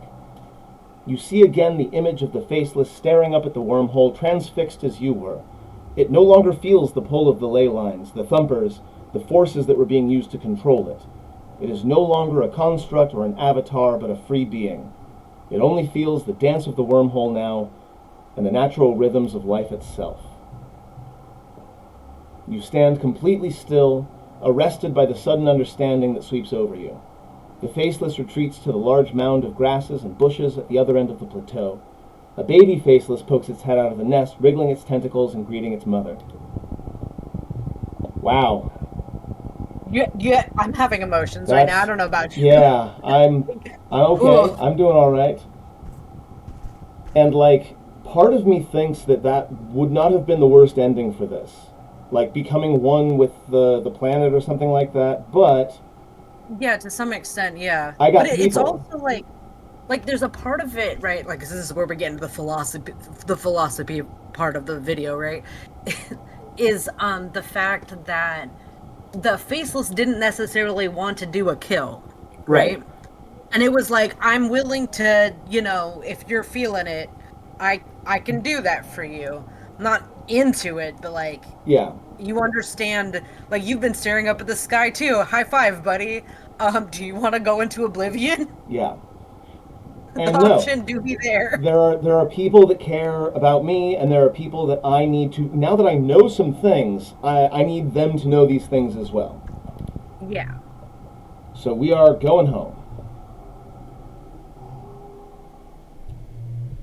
You see again the image of the Faceless staring up at the wormhole, transfixed as you were. It no longer feels the pull of the ley lines, the thumpers, the forces that were being used to control it. It is no longer a construct or an avatar, but a free being. It only feels the dance of the wormhole now and the natural rhythms of life itself. You stand completely still, arrested by the sudden understanding that sweeps over you. The Faceless retreats to the large mound of grasses and bushes at the other end of the plateau. A baby Faceless pokes its head out of the nest, wriggling its tentacles and greeting its mother. Wow. Yeah, I'm having emotions right now. I don't know about you. Yeah, I'm okay. Ugh. I'm doing all right. And like, part of me thinks that would not have been the worst ending for this, like becoming one with the planet or something like that. But Yeah, to some extent, yeah. I got But it's people. also like there's a part of it, right? Like this is where we get into the philosophy part of the video, right? Is the fact that the Faceless didn't necessarily want to do a kill, right? And it was like, I'm willing to, if you're feeling it, I can do that for you. I'm not into it, but like, Yeah. you understand, like you've been staring up at the sky too. High five, buddy. Do you want to go into oblivion? Yeah. The And no, option do be there. there are people that care about me, and there are people that I need to. Now that I know some things, I need them to know these things as well. Yeah. So we are going home.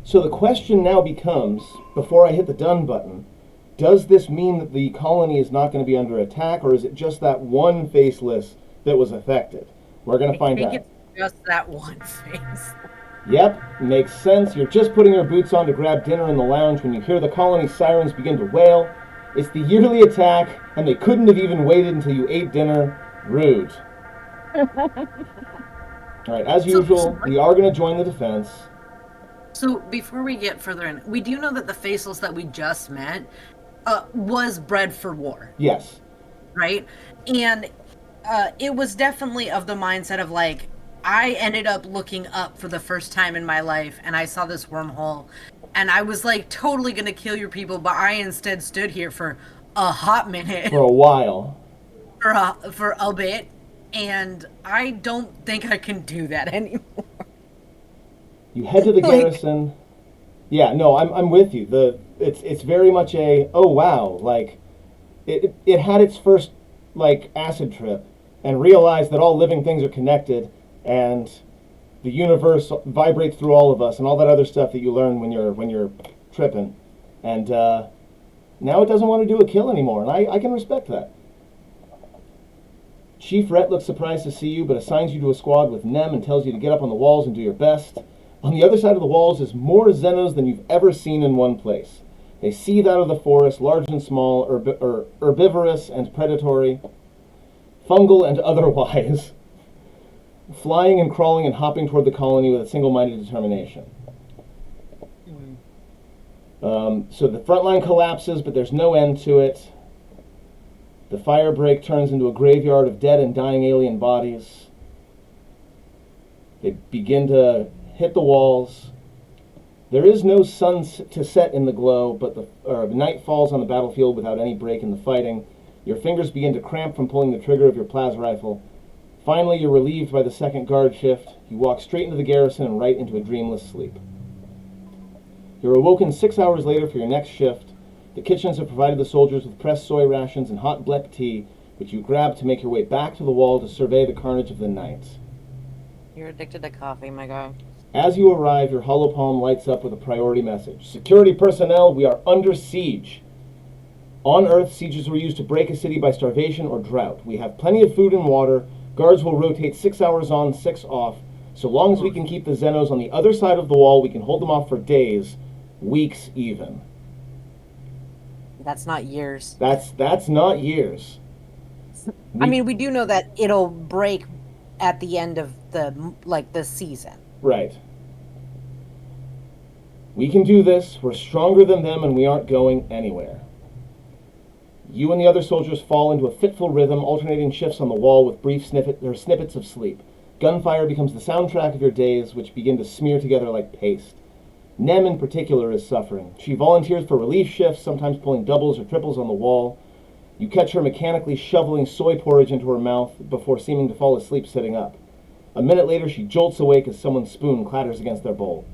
So the question now becomes, before I hit the done button, does this mean that the colony is not going to be under attack, or is it just that one Faceless that was affected? We're going to find I think out. it's just that one face. Yep, makes sense. You're just putting your boots on to grab dinner in the lounge when you hear the colony sirens begin to wail. It's the yearly attack, and they couldn't have even waited until you ate dinner. Rude. Alright, as usual, we are going to join the defense. So before we get further in, we do know that the Faceless that we just met was bred for war. Yes. Right? And it was definitely of the mindset of like, I ended up looking up for the first time in my life and I saw this wormhole and I was like totally gonna kill your people, but I instead stood here for a hot minute. For a while. for a bit, and I don't think I can do that anymore. You head to the garrison. Yeah, no, I'm with you. It's very much a, oh wow, like it had its first like acid trip and realized that all living things are connected and the universe vibrates through all of us and all that other stuff that you learn when you're tripping. And now it doesn't want to do a kill anymore, and I can respect that. Chief Rhett looks surprised to see you, but assigns you to a squad with Nem and tells you to get up on the walls and do your best. On the other side of the walls is more Xenos than you've ever seen in one place. They seethe out of the forest, large and small, herbivorous and predatory, fungal and otherwise, flying and crawling and hopping toward the colony with a single-minded determination. So the front line collapses, but there's no end to it. The fire break turns into a graveyard of dead and dying alien bodies. They begin to hit the walls. There is no sun to set in the glow, but the night falls on the battlefield without any break in the fighting. Your fingers begin to cramp from pulling the trigger of your plas rifle. Finally, you're relieved by the second guard shift. You walk straight into the garrison and right into a dreamless sleep. You're awoken 6 hours later for your next shift. The kitchens have provided the soldiers with pressed soy rations and hot black tea, which you grab to make your way back to the wall to survey the carnage of the night. You're addicted to coffee, my guy. As you arrive, your holopalm lights up with a priority message. Security personnel, we are under siege. On Earth, sieges were used to break a city by starvation or drought. We have plenty of food and water. Guards will rotate 6 hours on, 6 off. So long as we can keep the Xenos on the other side of the wall, we can hold them off for days, weeks even. That's not years. That's not years. I mean, we do know that it'll break at the end of the season. Right. We can do this. We're stronger than them, and we aren't going anywhere. You and the other soldiers fall into a fitful rhythm, alternating shifts on the wall with brief snippets of sleep. Gunfire becomes the soundtrack of your days, which begin to smear together like paste. Nem, in particular, is suffering. She volunteers for relief shifts, sometimes pulling doubles or triples on the wall. You catch her mechanically shoveling soy porridge into her mouth before seeming to fall asleep sitting up. A minute later, she jolts awake as someone's spoon clatters against their bowl.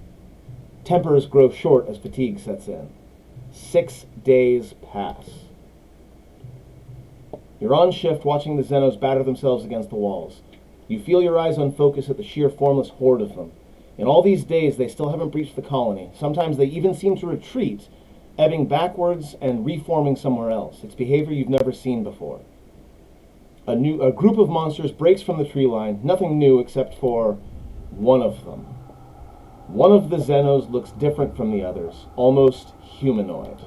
Tempers grow short as fatigue sets in. 6 days pass. You're on shift watching the Xenos batter themselves against the walls. You feel your eyes unfocus at the sheer formless horde of them. In all these days, they still haven't breached the colony. Sometimes they even seem to retreat, ebbing backwards and reforming somewhere else. It's behavior you've never seen before. A group of monsters breaks from the tree line, nothing new except for one of them. One of the Xenos looks different from the others, almost humanoid.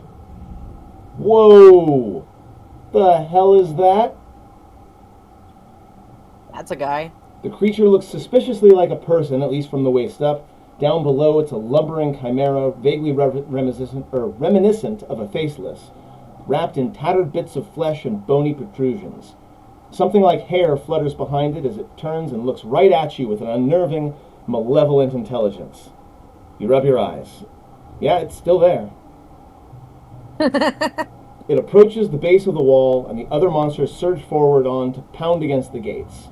Whoa! The hell is that? That's a guy. The creature looks suspiciously like a person, at least from the waist up. Down below, it's a lumbering chimera, vaguely reminiscent of a faceless, wrapped in tattered bits of flesh and bony protrusions. Something like hair flutters behind it as it turns and looks right at you with an unnerving, malevolent intelligence. You rub your eyes. Yeah, it's still there. It approaches the base of the wall, and the other monsters surge forward on to pound against the gates.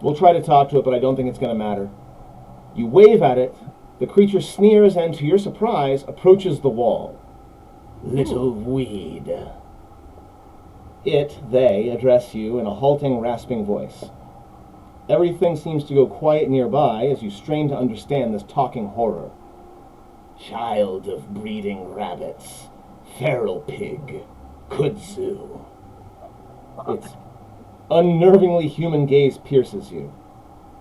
We'll try to talk to it, but I don't think it's going to matter. You wave at it, the creature sneers and, to your surprise, approaches the wall. Little weed. They address you in a halting, rasping voice. Everything seems to go quiet nearby as you strain to understand this talking horror. Child of breeding rabbits, feral pig, kudzu. Its unnervingly human gaze pierces you.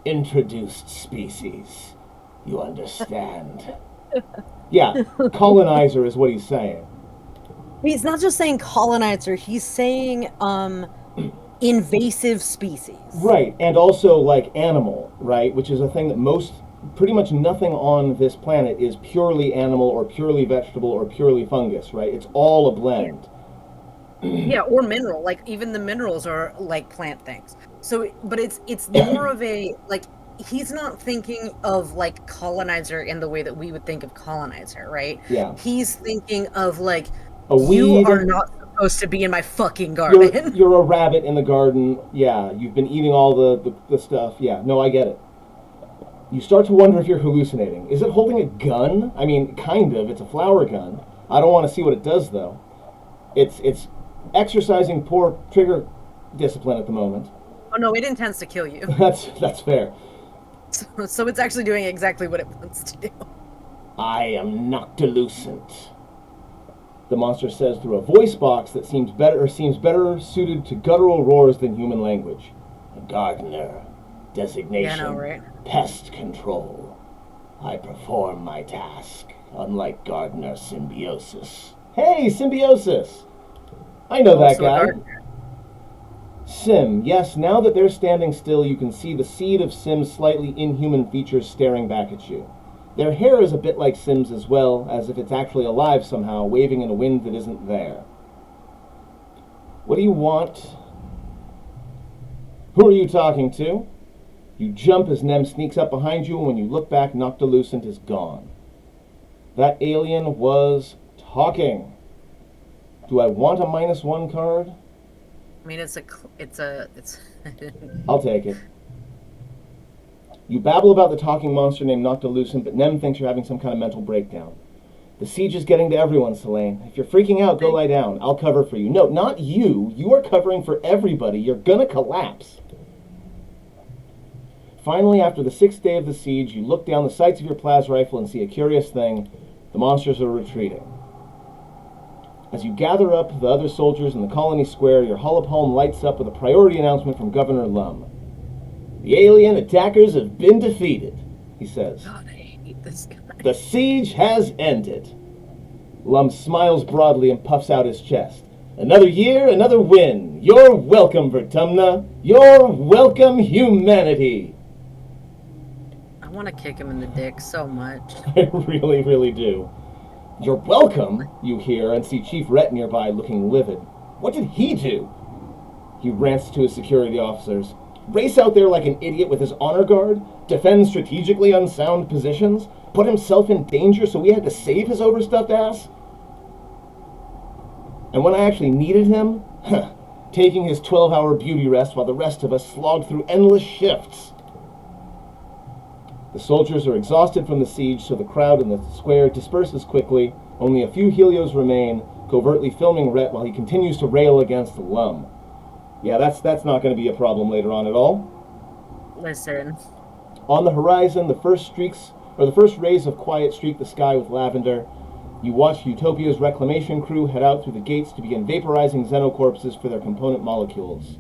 Introduced species. You understand? Yeah, colonizer is what he's saying. He's not just saying colonizer, he's saying invasive species. Right, and also like animal, right? Which is a thing that pretty much nothing on this planet is purely animal or purely vegetable or purely fungus, right? It's all a blend. Yeah, or mineral. Like even the minerals are like plant things. So, but it's more of a like he's not thinking of like colonizer in the way that we would think of colonizer, right? Yeah. He's thinking of like you are not supposed to be in my fucking garden. You're a rabbit in the garden. Yeah, you've been eating all the stuff. Yeah, no, I get it. You start to wonder if you're hallucinating. Is it holding a gun? I mean, kind of. It's a flower gun. I don't want to see what it does, though. It's exercising poor trigger discipline at the moment. Oh no, it intends to kill you. That's fair. So it's actually doing exactly what it wants to do. I am noctilucent, the monster says through a voice box that seems better suited to guttural roars than human language. A gardener. Designation. Yeah, I know, right? Pest control. I perform my task, unlike gardener symbiosis. Hey, symbiosis! I know that guy. Sim, yes, now that they're standing still, you can see the seed of Sim's slightly inhuman features staring back at you. Their hair is a bit like Sim's as well, as if it's actually alive somehow, waving in a wind that isn't there. What do you want? Who are you talking to? You jump as Nem sneaks up behind you, and when you look back, Noctilucent is gone. That alien was talking. Do I want a -1 card? I mean, it's I'll take it. You babble about the talking monster named Noctilucent, but Nem thinks you're having some kind of mental breakdown. The siege is getting to everyone, Selene. If you're freaking out, go lie down. I'll cover for you. No, not you. You are covering for everybody. You're gonna collapse. Finally, after the 6th day of the siege, you look down the sights of your plas rifle and see a curious thing. The monsters are retreating. As you gather up the other soldiers in the colony square, your holopalm lights up with a priority announcement from Governor Lum. The alien attackers have been defeated. he says. God, I hate this guy. The siege has ended. Lum smiles broadly and puffs out his chest. Another year, another win. You're welcome, Vertumna. You're welcome, humanity. I want to kick him in the dick so much. I really, really do. You're welcome, you hear, and see Chief Rhett nearby looking livid. What did he do? He rants to his security officers. Race out there like an idiot with his honor guard? Defend strategically unsound positions? Put himself in danger so we had to save his overstuffed ass? And when I actually needed him, taking his 12-hour beauty rest while the rest of us slogged through endless shifts. The soldiers are exhausted from the siege, so the crowd in the square disperses quickly. Only a few Helios remain, covertly filming Rhett while he continues to rail against Lum. Yeah, that's not going to be a problem later on at all. Listen. On the horizon, the first rays of quiet streak the sky with lavender. You watch Utopia's reclamation crew head out through the gates to begin vaporizing xenocorpses for their component molecules.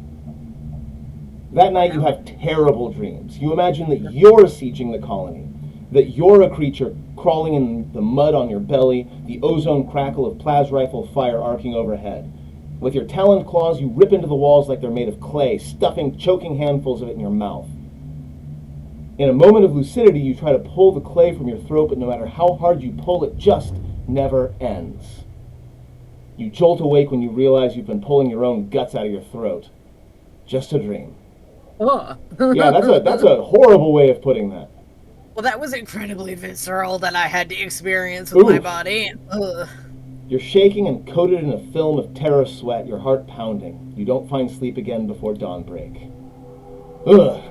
That night you have terrible dreams. You imagine that you're sieging the colony, that you're a creature crawling in the mud on your belly, the ozone crackle of plas rifle fire arcing overhead. With your taloned claws, you rip into the walls like they're made of clay, stuffing choking handfuls of it in your mouth. In a moment of lucidity, you try to pull the clay from your throat, but no matter how hard you pull, it just never ends. You jolt awake when you realize you've been pulling your own guts out of your throat. Just a dream. Oh. Yeah, that's a horrible way of putting that. Well, that was incredibly visceral that I had to experience with my body. Ugh. You're shaking and coated in a film of terror sweat, your heart pounding. You don't find sleep again before dawnbreak. Ugh.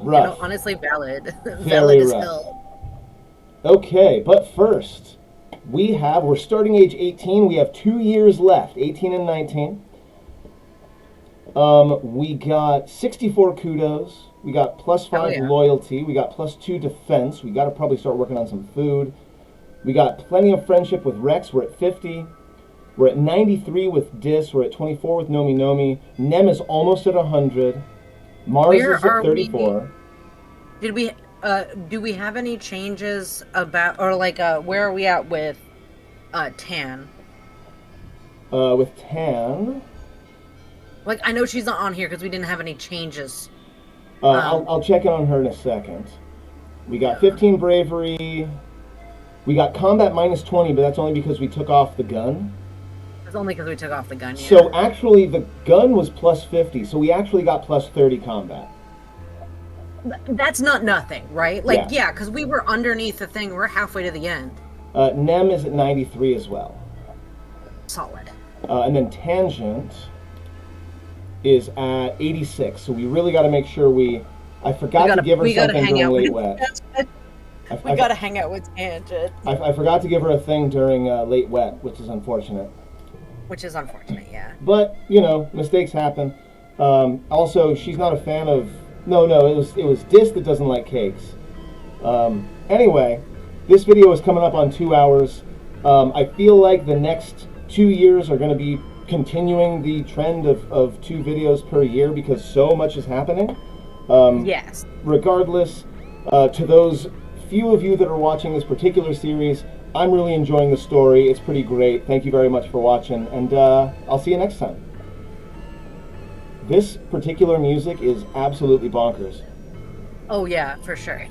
Rough. You know, honestly, valid. Very valid as rough. hell. Okay, but first, we're starting age 18. We have 2 years left, 18 and 19. We got 64 kudos. We got +5 loyalty. We got +2 defense. We got to probably start working on some food. We got plenty of friendship with Rex. We're at 50. We're at 93 with Dis. We're at 24 with Nomi Nomi. Nem is almost at 100. Mars is at 34. Do we have any changes about, or like, where are we at with Tan? With Tan, like, I know she's not on here because we didn't have any changes. I'll check in on her in a second. We got 15 bravery. We got combat -20, but that's only because we took off the gun. It's only because we took off the gun, yeah. So actually, the gun was +50, so we actually got +30 combat. That's not nothing, right? Like, yeah, because we were underneath the thing. We're halfway to the end. Nem is at 93 as well. Solid. And then Tangent is at 86, so we really got to make sure I forgot to give her something during Late Wet. We gotta hang out with Tangent. I forgot to give her a thing during Late Wet, which is unfortunate. Which is unfortunate, yeah. But, mistakes happen. Also, she's not a fan of... No, it was Dis that doesn't like cakes. Anyway, this video is coming up on 2 hours. I feel like the next 2 years are going to be continuing the trend of 2 videos per year because so much is happening. Yes. Regardless, to those few of you that are watching this particular series, I'm really enjoying the story. It's pretty great. Thank you very much for watching, and I'll see you next time. This particular music is absolutely bonkers. Oh yeah, for sure.